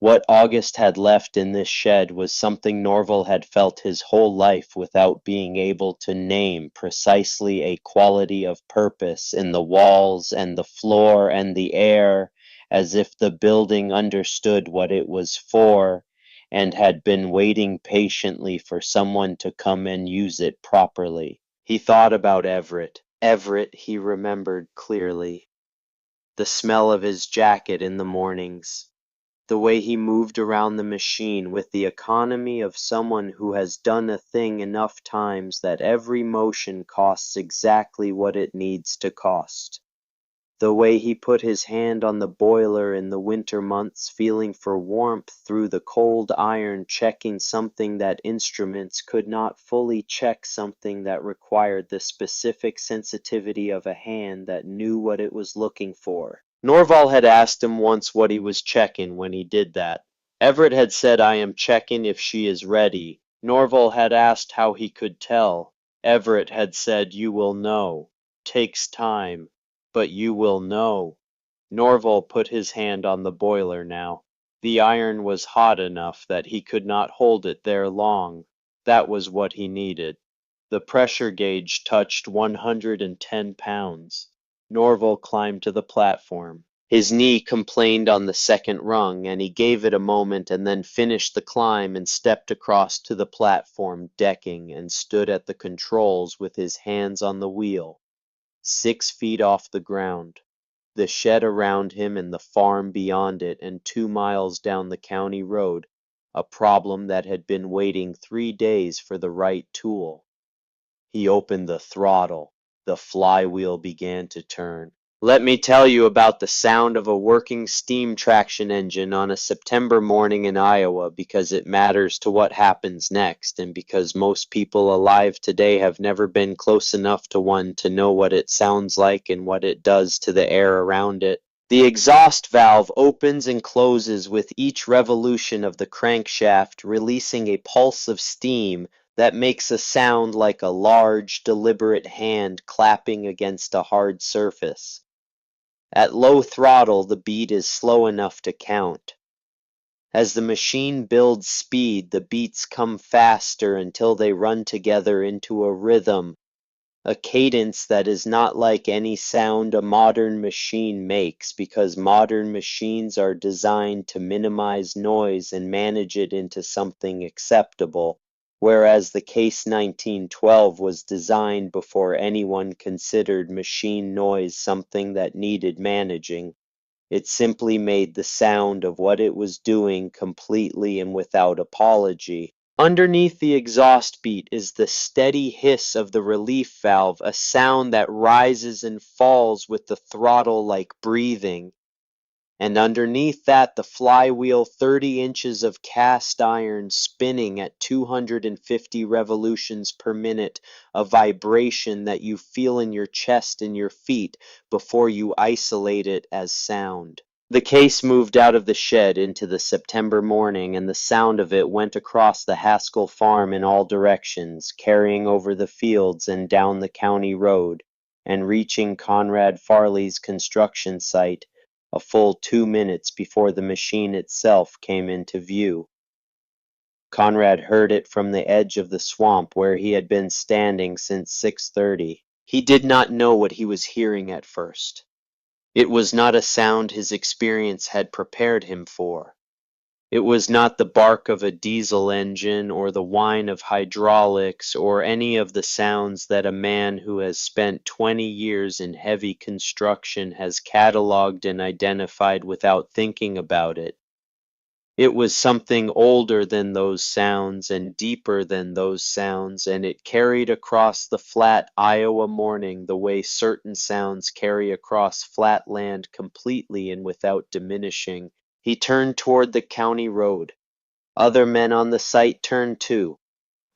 What August had left in this shed was something Norval had felt his whole life without being able to name precisely, a quality of purpose in the walls and the floor and the air, as if the building understood what it was for and had been waiting patiently for someone to come and use it properly. He thought about Everett. Everett, he remembered clearly. The smell of his jacket in the mornings. The way he moved around the machine with the economy of someone who has done a thing enough times that every motion costs exactly what it needs to cost. The way he put his hand on the boiler in the winter months, feeling for warmth through the cold iron, checking something that instruments could not fully check, something that required the specific sensitivity of a hand that knew what it was looking for. Norval had asked him once what he was checking when he did that. Everett had said, "I am checking if she is ready." Norval had asked how he could tell. Everett had said, "You will know. Takes time, but you will know." Norval put his hand on the boiler now. The iron was hot enough that he could not hold it there long. That was what he needed. The pressure gauge touched 110 pounds. Norval climbed to the platform. His knee complained on the second rung, and he gave it a moment and then finished the climb and stepped across to the platform decking and stood at the controls with his hands on the wheel. 6 feet off the ground, the shed around him and the farm beyond it, and 2 miles down the county road, a problem that had been waiting 3 days for the right tool. He opened the throttle. The flywheel began to turn. Let me tell you about the sound of a working steam traction engine on a September morning in Iowa, because it matters to what happens next, and because most people alive today have never been close enough to one to know what it sounds like and what it does to the air around it. The exhaust valve opens and closes with each revolution of the crankshaft, releasing a pulse of steam that makes a sound like a large, deliberate hand clapping against a hard surface. At low throttle, the beat is slow enough to count. As the machine builds speed, the beats come faster until they run together into a rhythm, a cadence that is not like any sound a modern machine makes, because modern machines are designed to minimize noise and manage it into something acceptable, whereas the Case 1912 was designed before anyone considered machine noise something that needed managing. It simply made the sound of what it was doing completely and without apology. Underneath the exhaust beat is the steady hiss of the relief valve, a sound that rises and falls with the throttle like breathing. And underneath that, the flywheel, 30 inches of cast iron spinning at 250 revolutions per minute, a vibration that you feel in your chest and your feet before you isolate it as sound. The case moved out of the shed into the September morning, and the sound of it went across the Haskell farm in all directions, carrying over the fields and down the county road, and reaching Conrad Farley's construction site a full 2 minutes before the machine itself came into view. Conrad heard it from the edge of the swamp where he had been standing since 6:30. He did not know what he was hearing at first. It was not a sound his experience had prepared him for. It was not the bark of a diesel engine or the whine of hydraulics or any of the sounds that a man who has spent 20 years in heavy construction has cataloged and identified without thinking about it. It was something older than those sounds and deeper than those sounds, and it carried across the flat Iowa morning the way certain sounds carry across flat land completely and without diminishing. He turned toward the county road. Other men on the site turned too.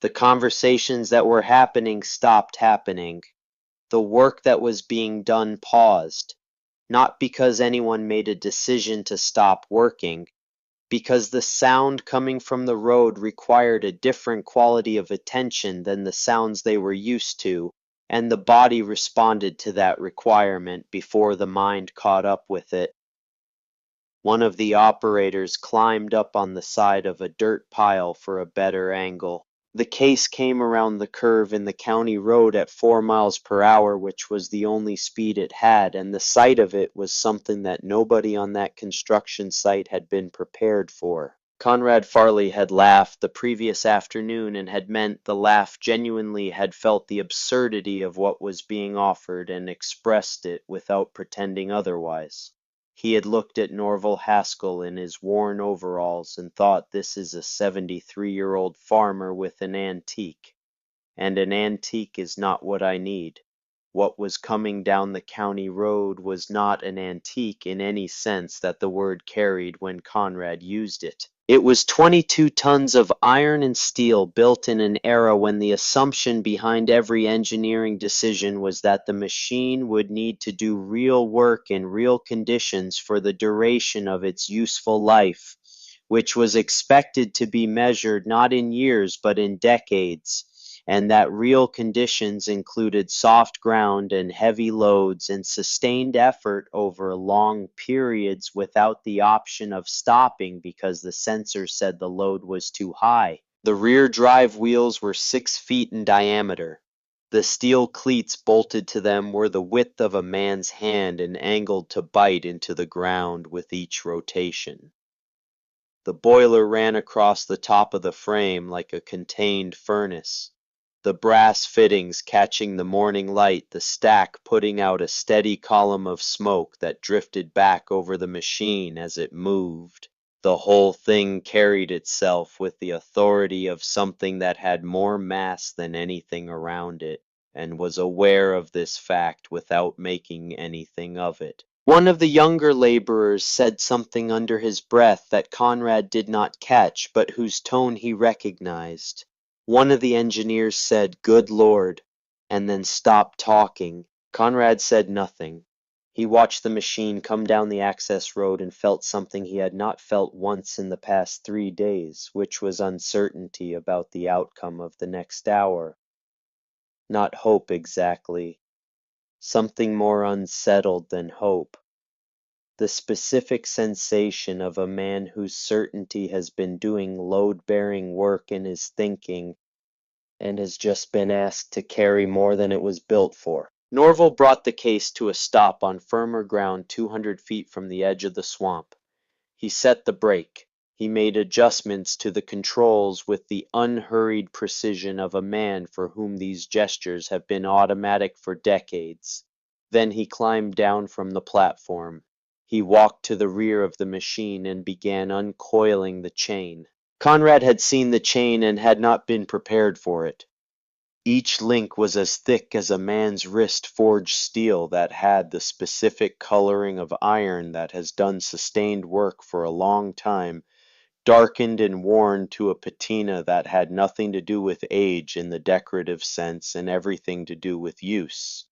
The conversations that were happening stopped happening. The work that was being done paused, not because anyone made a decision to stop working, because the sound coming from the road required a different quality of attention than the sounds they were used to, and the body responded to that requirement before the mind caught up with it. One of the operators climbed up on the side of a dirt pile for a better angle. The case came around the curve in the county road at 4 miles per hour, which was the only speed it had, and the sight of it was something that nobody on that construction site had been prepared for. Conrad Farley had laughed the previous afternoon and had meant the laugh genuinely, had felt the absurdity of what was being offered and expressed it without pretending otherwise. He had looked at Norval Haskell in his worn overalls and thought, this is a 73-year-old farmer with an antique, and an antique is not what I need. What was coming down the county road was not an antique in any sense that the word carried when Conrad used it. It was 22 tons of iron and steel built in an era when the assumption behind every engineering decision was that the machine would need to do real work in real conditions for the duration of its useful life, which was expected to be measured not in years but in decades, and that real conditions included soft ground and heavy loads and sustained effort over long periods without the option of stopping because the sensor said the load was too high. The rear drive wheels were 6 feet in diameter. The steel cleats bolted to them were the width of a man's hand and angled to bite into the ground with each rotation. The boiler ran across the top of the frame like a contained furnace, the brass fittings catching the morning light, the stack putting out a steady column of smoke that drifted back over the machine as it moved. The whole thing carried itself with the authority of something that had more mass than anything around it, and was aware of this fact without making anything of it. One of the younger laborers said something under his breath that Conrad did not catch, but whose tone he recognized. One of the engineers said, "Good Lord," and then stopped talking. Conrad said nothing. He watched the machine come down the access road and felt something he had not felt once in the past 3 days, which was uncertainty about the outcome of the next hour. Not hope exactly. Something more unsettled than hope. The specific sensation of a man whose certainty has been doing load-bearing work in his thinking and has just been asked to carry more than it was built for. Norval brought the case to a stop on firmer ground 200 feet from the edge of the swamp. He set the brake. He made adjustments to the controls with the unhurried precision of a man for whom these gestures have been automatic for decades. Then he climbed down from the platform. He walked to the rear of the machine and began uncoiling the chain. Conrad had seen the chain and had not been prepared for it. Each link was as thick as a man's wrist forged steel that had the specific coloring of iron that has done sustained work for a long time, darkened and worn to a patina that had nothing to do with age in the decorative sense and everything to do with use.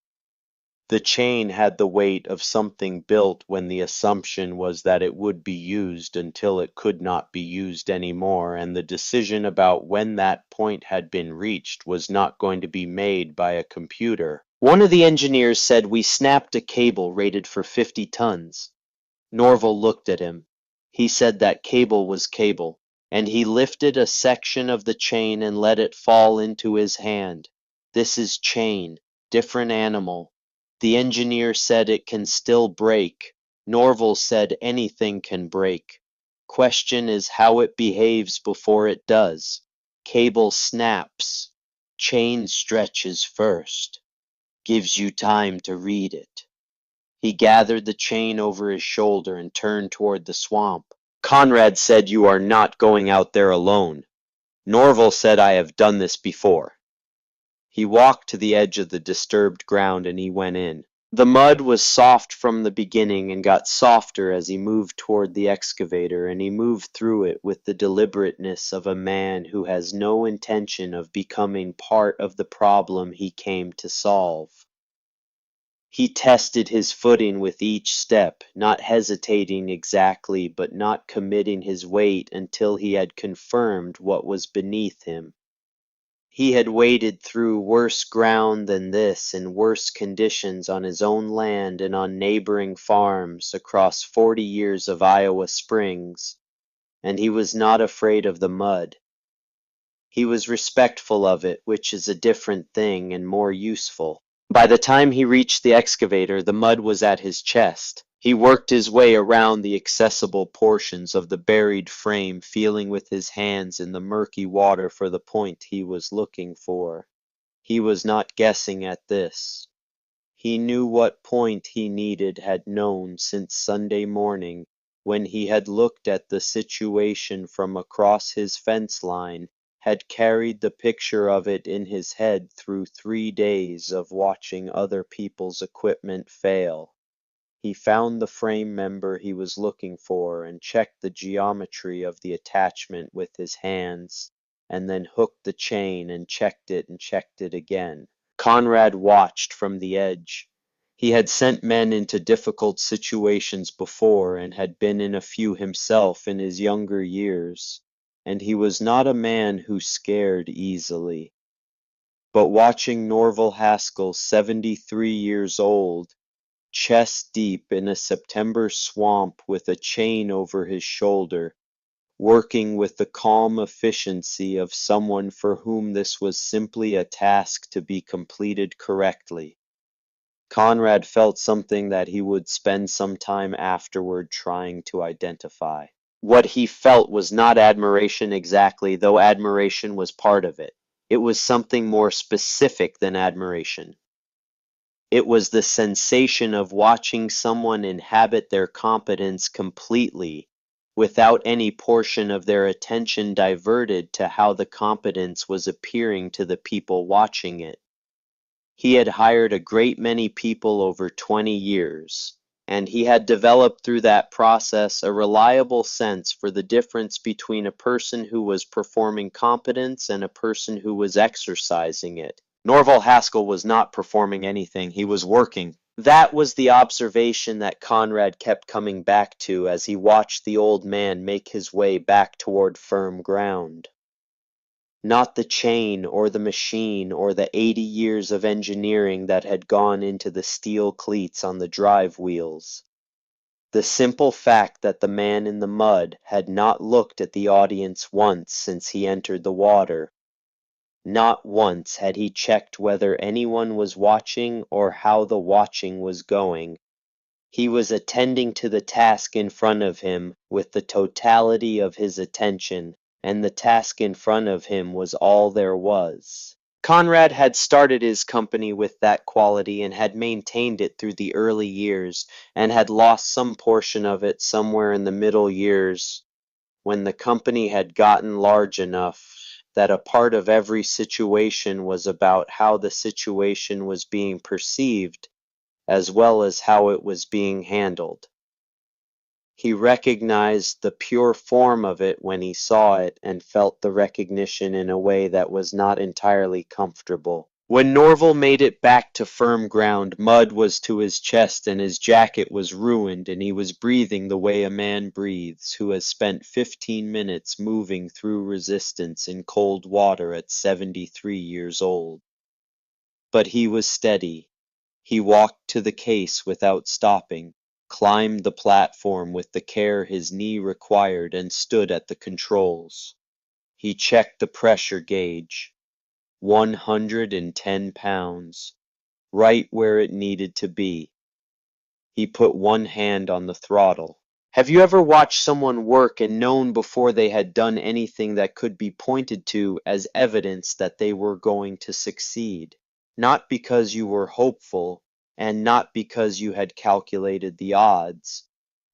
The chain had the weight of something built when the assumption was that it would be used until it could not be used anymore, and the decision about when that point had been reached was not going to be made by a computer. One of the engineers said we snapped a cable rated for 50 tons. Norval looked at him. He said that cable was cable, and he lifted a section of the chain and let it fall into his hand. This is chain, different animal. The engineer said it can still break. Norval said anything can break. Question is how it behaves before it does. Cable snaps. Chain stretches first. Gives you time to read it. He gathered the chain over his shoulder and turned toward the swamp. Conrad said, "You are not going out there alone." Norval said, "I have done this before." He walked to the edge of the disturbed ground and he went in. The mud was soft from the beginning and got softer as he moved toward the excavator, and he moved through it with the deliberateness of a man who has no intention of becoming part of the problem he came to solve. He tested his footing with each step, not hesitating exactly, but not committing his weight until he had confirmed what was beneath him. He had waded through worse ground than this in worse conditions on his own land and on neighboring farms across 40 years of Iowa springs, and he was not afraid of the mud. He was respectful of it, which is a different thing and more useful. By the time he reached the excavator, the mud was at his chest. He worked his way around the accessible portions of the buried frame, feeling with his hands in the murky water for the point he was looking for. He was not guessing at this. He knew what point he needed, had known since Sunday morning, when he had looked at the situation from across his fence line, had carried the picture of it in his head through 3 days of watching other people's equipment fail. He found the frame member he was looking for and checked the geometry of the attachment with his hands, and then hooked the chain and checked it again. Conrad watched from the edge. He had sent men into difficult situations before and had been in a few himself in his younger years, and he was not a man who scared easily. But watching Norval Haskell, 73 years old, chest deep in a September swamp with a chain over his shoulder, working with the calm efficiency of someone for whom this was simply a task to be completed correctly, Conrad felt something that he would spend some time afterward trying to identify. What he felt was not admiration exactly, though admiration was part of it. It was something more specific than admiration. It was the sensation of watching someone inhabit their competence completely, without any portion of their attention diverted to how the competence was appearing to the people watching it. He had hired a great many people over 20 years, and he had developed through that process a reliable sense for the difference between a person who was performing competence and a person who was exercising it. Norval Haskell was not performing anything, he was working. That was the observation that Conrad kept coming back to as he watched the old man make his way back toward firm ground. Not the chain or the machine or the 80 years of engineering that had gone into the steel cleats on the drive wheels. The simple fact that the man in the mud had not looked at the audience once since he entered the water. Not once had he checked whether anyone was watching or how the watching was going. He was attending to the task in front of him with the totality of his attention, and the task in front of him was all there was. Conrad had started his company with that quality and had maintained it through the early years, and had lost some portion of it somewhere in the middle years when the company had gotten large enough that a part of every situation was about how the situation was being perceived as well as how it was being handled. He recognized the pure form of it when he saw it, and felt the recognition in a way that was not entirely comfortable. When Norval made it back to firm ground, mud was to his chest and his jacket was ruined, and he was breathing the way a man breathes who has spent 15 minutes moving through resistance in cold water at 73 years old. But he was steady. He walked to the case without stopping, climbed the platform with the care his knee required, and stood at the controls. He checked the pressure gauge. 110 pounds, right where it needed to be. He put one hand on the throttle. Have you ever watched someone work and known before they had done anything that could be pointed to as evidence that they were going to succeed? Not because you were hopeful, and not because you had calculated the odds,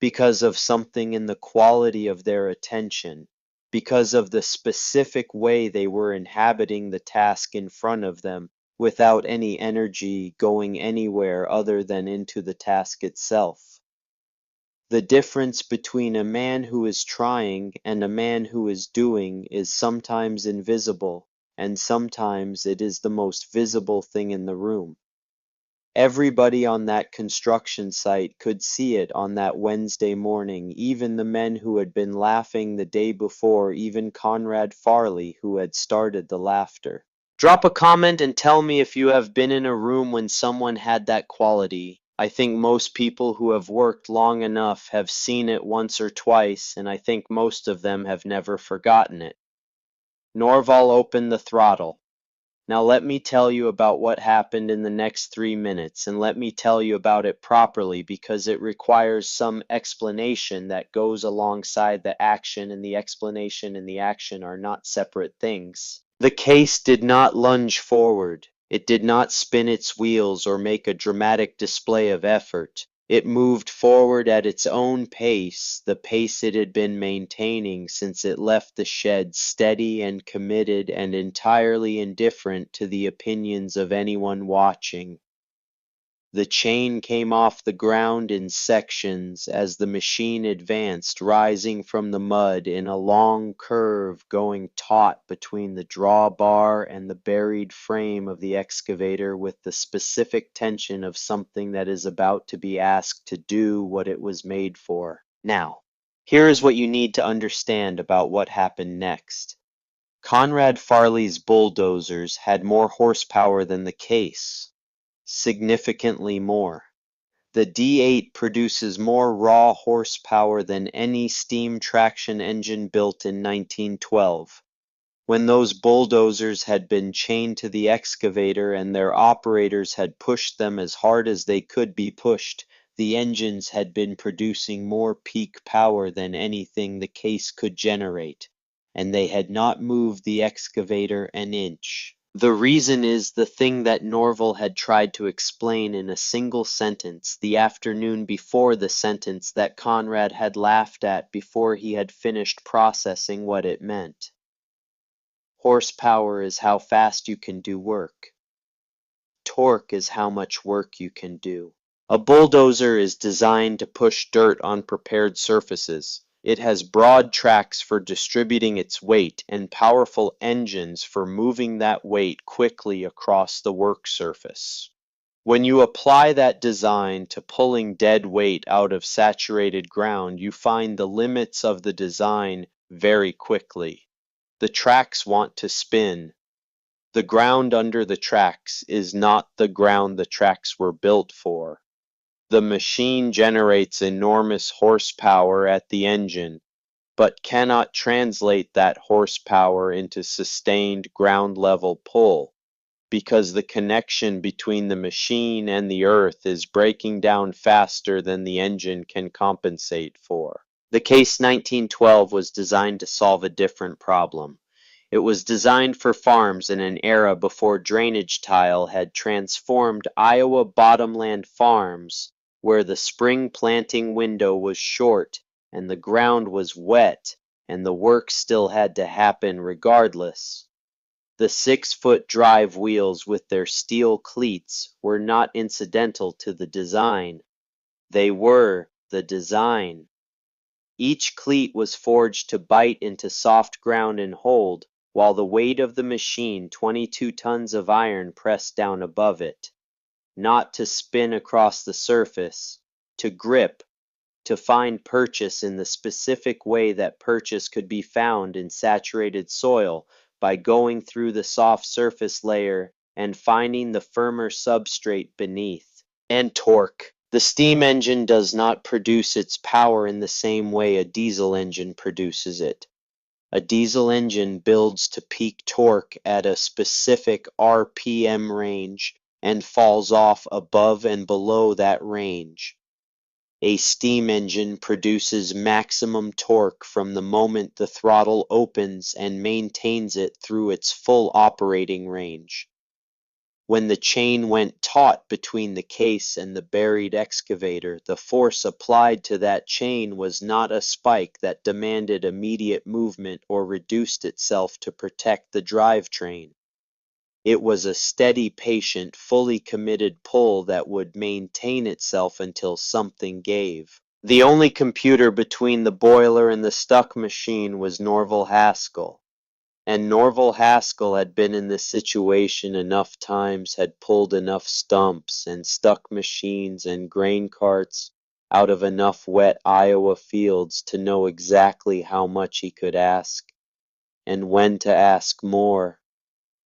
because of something in the quality of their attention, because of the specific way they were inhabiting the task in front of them, without any energy going anywhere other than into the task itself. The difference between a man who is trying and a man who is doing is sometimes invisible, and sometimes it is the most visible thing in the room. Everybody on that construction site could see it on that Wednesday morning, even the men who had been laughing the day before, even Conrad Farley, who had started the laughter. Drop a comment and tell me if you have been in a room when someone had that quality. I think most people who have worked long enough have seen it once or twice, and I think most of them have never forgotten it. Norval opened the throttle. Now let me tell you about what happened in the next 3 minutes, and let me tell you about it properly because it requires some explanation that goes alongside the action, and the explanation and the action are not separate things. The case did not lunge forward. It did not spin its wheels or make a dramatic display of effort. It moved forward at its own pace, the pace it had been maintaining since it left the shed, steady and committed and entirely indifferent to the opinions of anyone watching. The chain came off the ground in sections as the machine advanced, rising from the mud in a long curve going taut between the drawbar and the buried frame of the excavator, with the specific tension of something that is about to be asked to do what it was made for. Now, here is what you need to understand about what happened next. Conrad Farley's bulldozers had more horsepower than the case. Significantly more. The D8 produces more raw horsepower than any steam traction engine built in 1912. When those bulldozers had been chained to the excavator and their operators had pushed them as hard as they could be pushed, the engines had been producing more peak power than anything the case could generate, and they had not moved the excavator an inch. The reason is the thing that Norval had tried to explain in a single sentence the afternoon before, the sentence that Conrad had laughed at before he had finished processing what it meant. Horsepower is how fast you can do work. Torque is how much work you can do. A bulldozer is designed to push dirt on prepared surfaces. It has broad tracks for distributing its weight and powerful engines for moving that weight quickly across the work surface. When you apply that design to pulling dead weight out of saturated ground, you find the limits of the design very quickly. The tracks want to spin. The ground under the tracks is not the ground the tracks were built for. The machine generates enormous horsepower at the engine, but cannot translate that horsepower into sustained ground-level pull, because the connection between the machine and the earth is breaking down faster than the engine can compensate for. The case 1912 was designed to solve a different problem. It was designed for farms in an era before drainage tile had transformed Iowa bottomland farms, where the spring planting window was short and the ground was wet and the work still had to happen regardless. The 6-foot drive wheels with their steel cleats were not incidental to the design. They were the design. Each cleat was forged to bite into soft ground and hold, while the weight of the machine 22 tons of iron pressed down above it. Not to spin across the surface, to grip, to find purchase in the specific way that purchase could be found in saturated soil by going through the soft surface layer and finding the firmer substrate beneath. And torque. The steam engine does not produce its power in the same way a diesel engine produces it. A diesel engine builds to peak torque at a specific RPM range and falls off above and below that range. A steam engine produces maximum torque from the moment the throttle opens and maintains it through its full operating range. When the chain went taut between the case and the buried excavator, the force applied to that chain was not a spike that demanded immediate movement or reduced itself to protect the drivetrain. It was a steady, patient, fully committed pull that would maintain itself until something gave. The only computer between the boiler and the stuck machine was Norval Haskell. And Norval Haskell had been in this situation enough times, had pulled enough stumps and stuck machines and grain carts out of enough wet Iowa fields to know exactly how much he could ask, and when to ask more,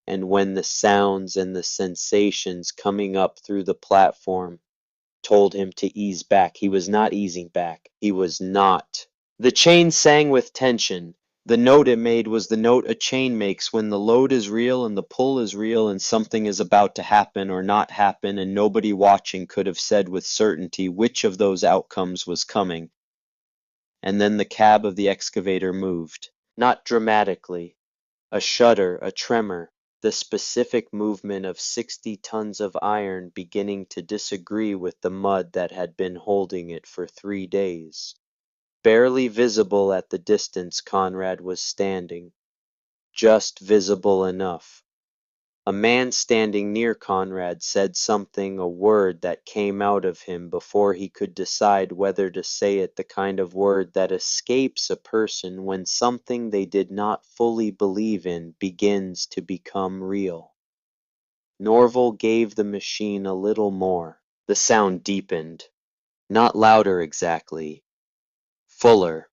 and when the sounds and the sensations coming up through the platform told him to ease back. He was not easing back. He was not. The chain sang with tension. The note it made was the note a chain makes when the load is real and the pull is real and something is about to happen or not happen, and nobody watching could have said with certainty which of those outcomes was coming. And then the cab of the excavator moved. Not dramatically. A shudder, a tremor, the specific movement of 60 tons of iron beginning to disagree with the mud that had been holding it for 3 days. Barely visible at the distance Conrad was standing, just visible enough. A man standing near Conrad said something, a word that came out of him before he could decide whether to say it, the kind of word that escapes a person when something they did not fully believe in begins to become real. Norval gave the machine a little more. The sound deepened. Not louder exactly. Fuller.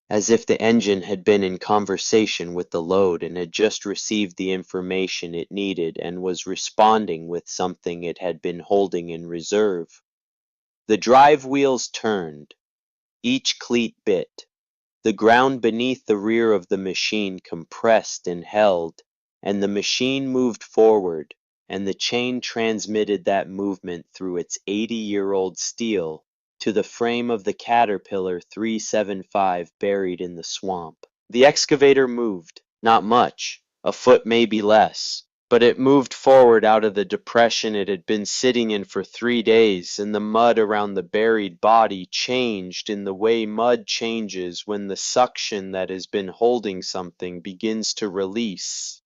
As if the engine had been in conversation with the load and had just received the information it needed and was responding with something it had been holding in reserve. The drive wheels turned. Each cleat bit. The ground beneath the rear of the machine compressed and held, and the machine moved forward, and the chain transmitted that movement through its 80-year-old steel to the frame of the Caterpillar 375 buried in the swamp. The excavator moved, not much, a foot maybe less, but it moved forward out of the depression it had been sitting in for 3 days, and the mud around the buried body changed in the way mud changes when the suction that has been holding something begins to release.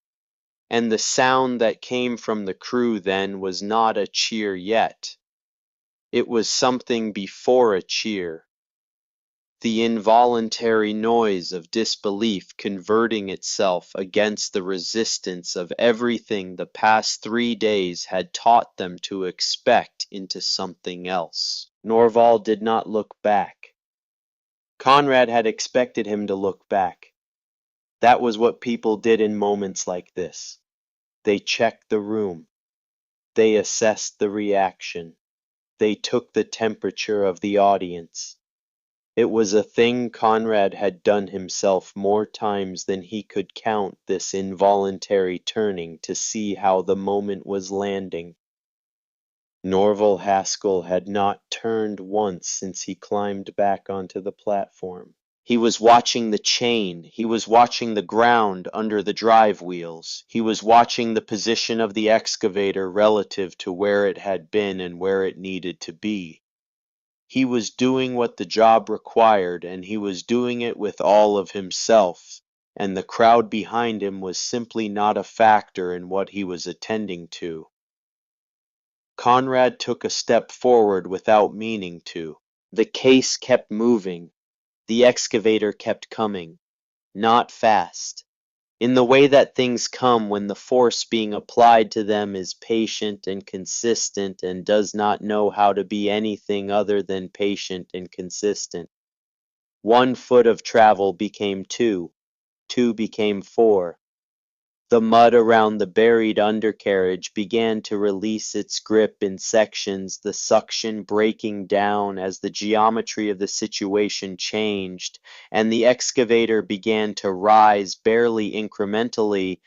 And the sound that came from the crew then was not a cheer yet. It was something before a cheer. The involuntary noise of disbelief converting itself against the resistance of everything the past 3 days had taught them to expect into something else. Norval did not look back. Conrad had expected him to look back. That was what people did in moments like this. They checked the room. They assessed the reaction. They took the temperature of the audience. It was a thing Conrad had done himself more times than he could count, this involuntary turning to see how the moment was landing. Norval Haskell had not turned once since he climbed back onto the platform. He was watching the chain. He was watching the ground under the drive wheels. He was watching the position of the excavator relative to where it had been and where it needed to be. He was doing what the job required, and he was doing it with all of himself, and the crowd behind him was simply not a factor in what he was attending to. Conrad took a step forward without meaning to. The case kept moving. The excavator kept coming. Not fast. In the way that things come when the force being applied to them is patient and consistent and does not know how to be anything other than patient and consistent. 1 foot of travel became 2, 2 became 4. The mud around the buried undercarriage began to release its grip in sections, the suction breaking down as the geometry of the situation changed, and the excavator began to rise barely incrementally,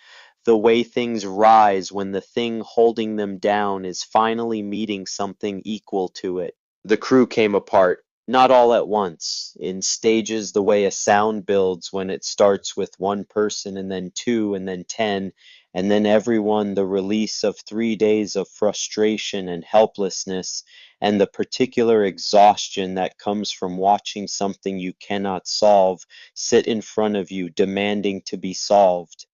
the way things rise when the thing holding them down is finally meeting something equal to it. The crew came apart. Not all at once, in stages the way a sound builds when it starts with 1 person and then 2 and then 10, and then everyone the release of 3 days of frustration and helplessness and the particular exhaustion that comes from watching something you cannot solve sit in front of you demanding to be solved.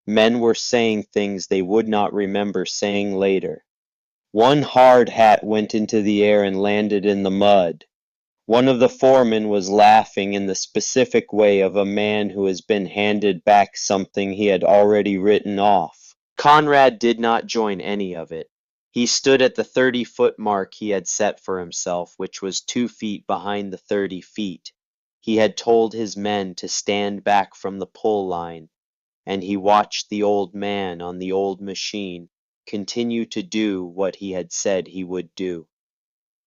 Men were saying things they would not remember saying later. One hard hat went into the air and landed in the mud. One of the foremen was laughing in the specific way of a man who has been handed back something he had already written off. Conrad did not join any of it. He stood at the 30-foot mark he had set for himself, which was 2 feet behind the 30 feet. He had told his men to stand back from the pull line, and he watched the old man on the old machine continue to do what he had said he would do.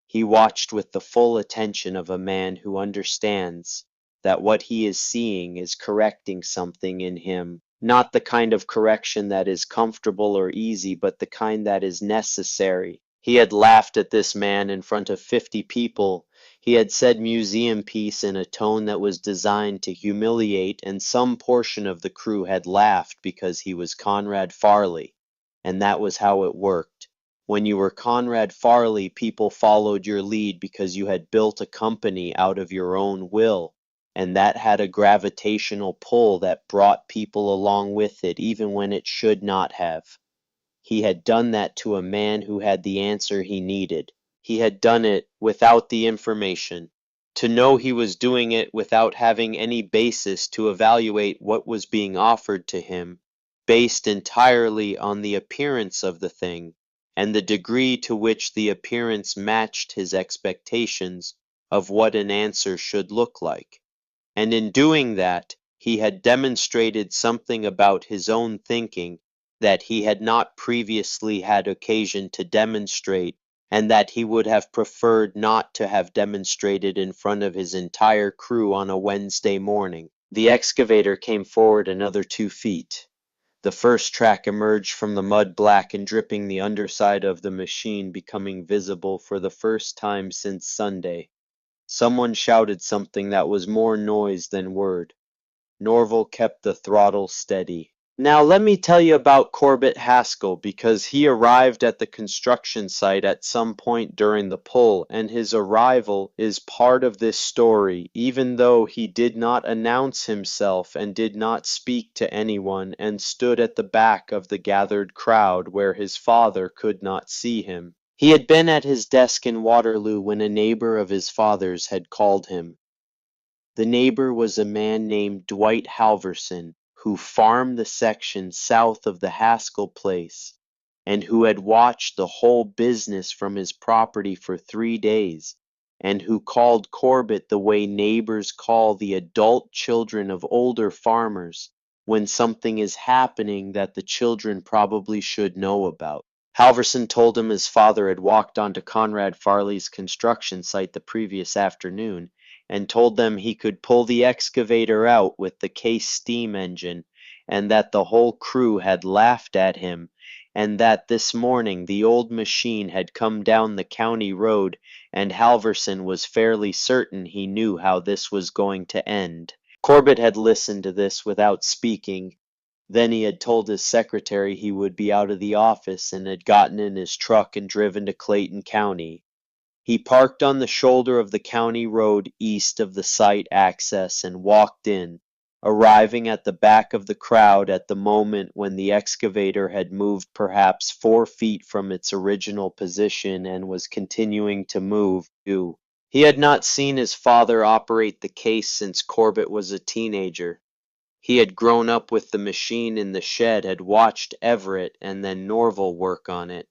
He watched with the full attention of a man who understands that what he is seeing is correcting something in him, not the kind of correction that is comfortable or easy, but the kind that is necessary. He had laughed at this man in front of 50 people. He had said museum piece in a tone that was designed to humiliate, and some portion of the crew had laughed because he was Conrad Farley, and that was how it worked. When you were Conrad Farley, people followed your lead because you had built a company out of your own will, and that had a gravitational pull that brought people along with it, even when it should not have. He had done that to a man who had the answer he needed. He had done it without the information. To know he was doing it without having any basis to evaluate what was being offered to him, based entirely on the appearance of the thing, and the degree to which the appearance matched his expectations of what an answer should look like. And in doing that, he had demonstrated something about his own thinking that he had not previously had occasion to demonstrate, and that he would have preferred not to have demonstrated in front of his entire crew on a Wednesday morning. The excavator came forward another 2 feet. The first track emerged from the mud black and dripping, the underside of the machine becoming visible for the first time since Sunday. Someone shouted something that was more noise than word. Norval kept the throttle steady. Now let me tell you about Corbett Haskell, because he arrived at the construction site at some point during the pull, and his arrival is part of this story, even though he did not announce himself and did not speak to anyone and stood at the back of the gathered crowd where his father could not see him. He had been at his desk in Waterloo when a neighbor of his father's had called him. The neighbor was a man named Dwight Halverson, who farmed the section south of the Haskell place, and who had watched the whole business from his property for 3 days, and who called Corbett the way neighbors call the adult children of older farmers when something is happening that the children probably should know about. Halverson told him his father had walked onto Conrad Farley's construction site the previous afternoon, and told them he could pull the excavator out with the Case steam engine, and that the whole crew had laughed at him, and that this morning the old machine had come down the county road, and Halverson was fairly certain he knew how this was going to end. Corbett had listened to this without speaking. Then he had told his secretary he would be out of the office and had gotten in his truck and driven to Clayton County. He parked on the shoulder of the county road east of the site access and walked in, arriving at the back of the crowd at the moment when the excavator had moved perhaps 4 feet from its original position and was continuing to move, too. He had not seen his father operate the case since Corbett was a teenager. He had grown up with the machine in the shed, had watched Everett and then Norval work on it,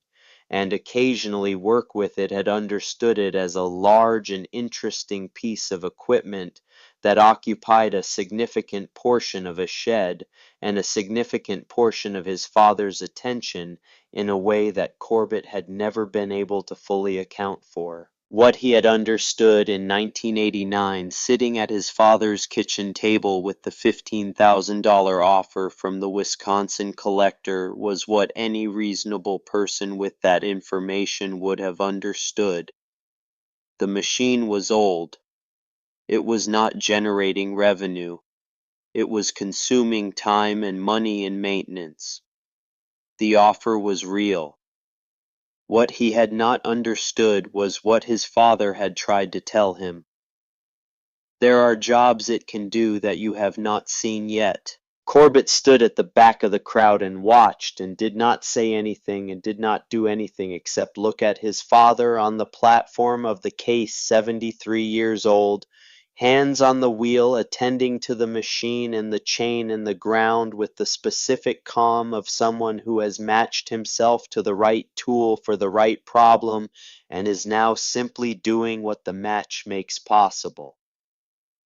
and occasionally work with it, had understood it as a large and interesting piece of equipment that occupied a significant portion of a shed and a significant portion of his father's attention in a way that Corbett had never been able to fully account for. What he had understood in 1989, sitting at his father's kitchen table with the $15,000 offer from the Wisconsin collector, was what any reasonable person with that information would have understood. The machine was old. It was not generating revenue. It was consuming time and money in maintenance. The offer was real. What he had not understood was what his father had tried to tell him. There are jobs it can do that you have not seen yet. Corbett stood at the back of the crowd and watched, and did not say anything and did not do anything except look at his father on the platform of the case, 73 years old, hands on the wheel, attending to the machine and the chain and the ground with the specific calm of someone who has matched himself to the right tool for the right problem and is now simply doing what the match makes possible.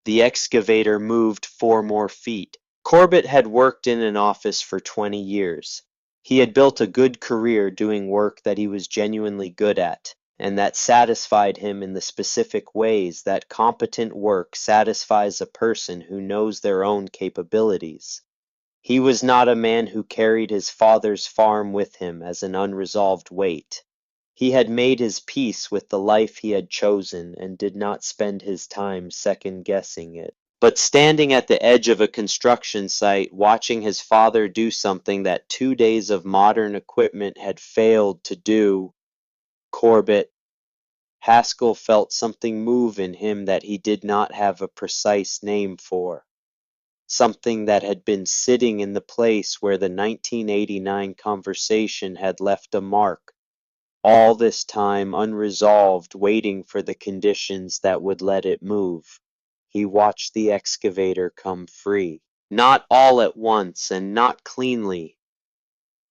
The excavator moved 4 more feet. Corbett had worked in an office for 20 years. He had built a good career doing work that he was genuinely good at, and that satisfied him in the specific ways that competent work satisfies a person who knows their own capabilities. He was not a man who carried his father's farm with him as an unresolved weight. He had made his peace with the life he had chosen and did not spend his time second-guessing it. But standing at the edge of a construction site, watching his father do something that 2 days of modern equipment had failed to do, Haskell felt something move in him that he did not have a precise name for. Something that had been sitting in the place where the 1989 conversation had left a mark, all this time unresolved, waiting for the conditions that would let it move. He watched the excavator come free. Not all at once, and not cleanly.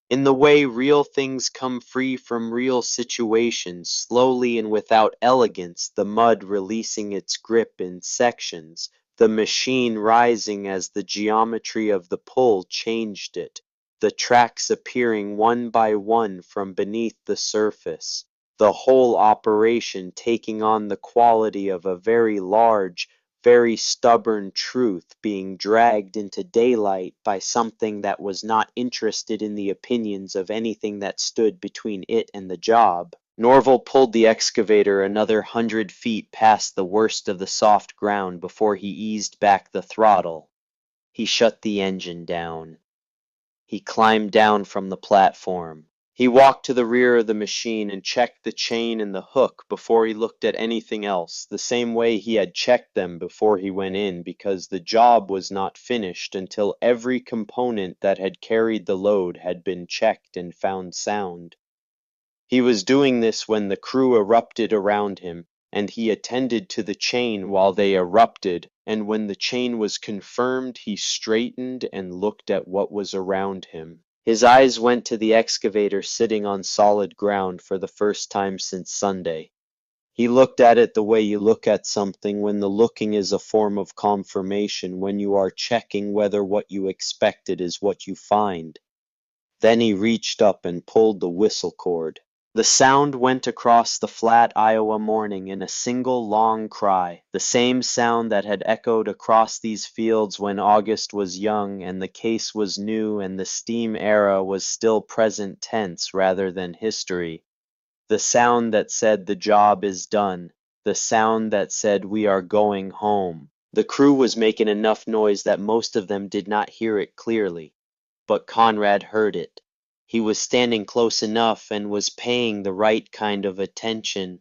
In the way real things come free from real situations, slowly and without elegance, the mud releasing its grip in sections, the machine rising as the geometry of the pull changed it, the tracks appearing one by one from beneath the surface, the whole operation taking on the quality of a very large, very stubborn truth being dragged into daylight by something that was not interested in the opinions of anything that stood between it and the job. Norval pulled the excavator another 100 feet past the worst of the soft ground before he eased back the throttle. He shut the engine down. He climbed down from the platform. He walked to the rear of the machine and checked the chain and the hook before he looked at anything else, the same way he had checked them before he went in, because the job was not finished until every component that had carried the load had been checked and found sound. He was doing this when the crew erupted around him, and he attended to the chain while they erupted, and when the chain was confirmed, he straightened and looked at what was around him. His eyes went to the excavator sitting on solid ground for the first time since Sunday. He looked at it the way you look at something when the looking is a form of confirmation, when you are checking whether what you expected is what you find. Then he reached up and pulled the whistle cord. The sound went across the flat Iowa morning in a single long cry, the same sound that had echoed across these fields when August was young and the case was new and the steam era was still present tense rather than history. The sound that said the job is done. The sound that said we are going home. The crew was making enough noise that most of them did not hear it clearly, but Conrad heard it. He was standing close enough and was paying the right kind of attention,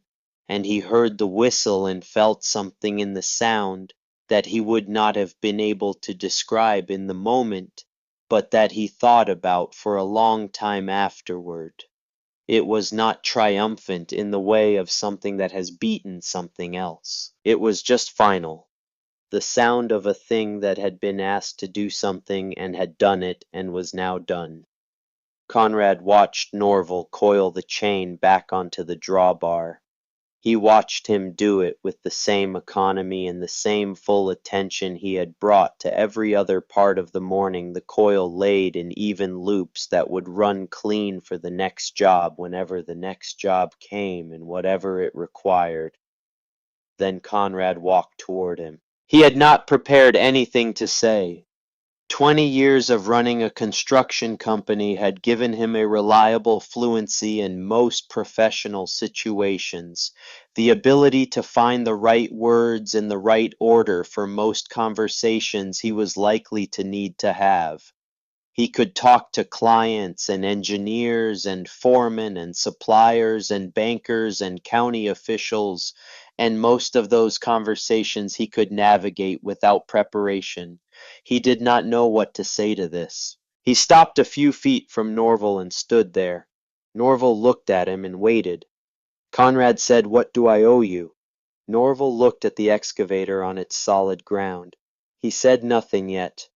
and he heard the whistle and felt something in the sound that he would not have been able to describe in the moment, but that he thought about for a long time afterward. It was not triumphant in the way of something that has beaten something else. It was just final. The sound of a thing that had been asked to do something and had done it and was now done. Conrad watched Norval coil the chain back onto the drawbar. He watched him do it with the same economy and the same full attention he had brought to every other part of the morning, the coil laid in even loops that would run clean for the next job whenever the next job came and whatever it required. Then Conrad walked toward him. He had not prepared anything to say. 20 years of running a construction company had given him a reliable fluency in most professional situations, the ability to find the right words in the right order for most conversations he was likely to need to have. He could talk to clients and engineers and foremen and suppliers and bankers and county officials, and most of those conversations he could navigate without preparation. He did not know what to say to this. He stopped a few feet from Norval and stood there. Norval looked at him and waited. Conrad said, "What do I owe you?" Norval looked at the excavator on its solid ground. He said nothing yet.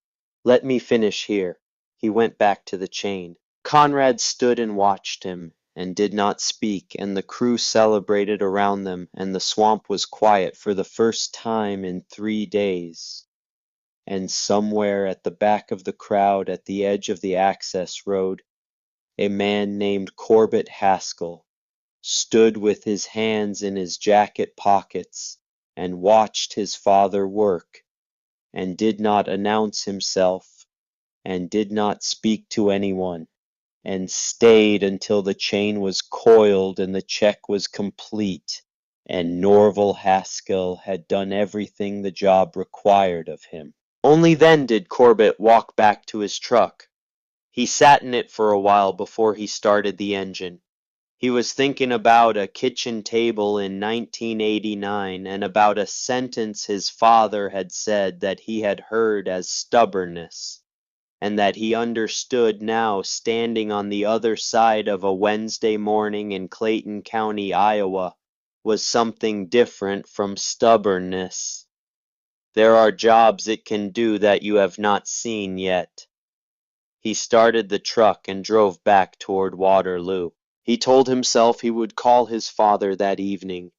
"Let me finish here." He went back to the chain. Conrad stood and watched him, and did not speak, and the crew celebrated around them, and the swamp was quiet for the first time in 3 days. And somewhere at the back of the crowd at the edge of the access road, a man named Corbett Haskell stood with his hands in his jacket pockets and watched his father work, and did not announce himself, and did not speak to anyone, and stayed until the chain was coiled and the check was complete, and Norval Haskell had done everything the job required of him. Only then did Corbett walk back to his truck. He sat in it for a while before he started the engine. He was thinking about a kitchen table in 1989 and about a sentence his father had said that he had heard as stubbornness, and that he understood now standing on the other side of a Wednesday morning in Clayton County, Iowa, was something different from stubbornness. There are jobs it can do that you have not seen yet. He started the truck and drove back toward Waterloo. He told himself he would call his father that evening.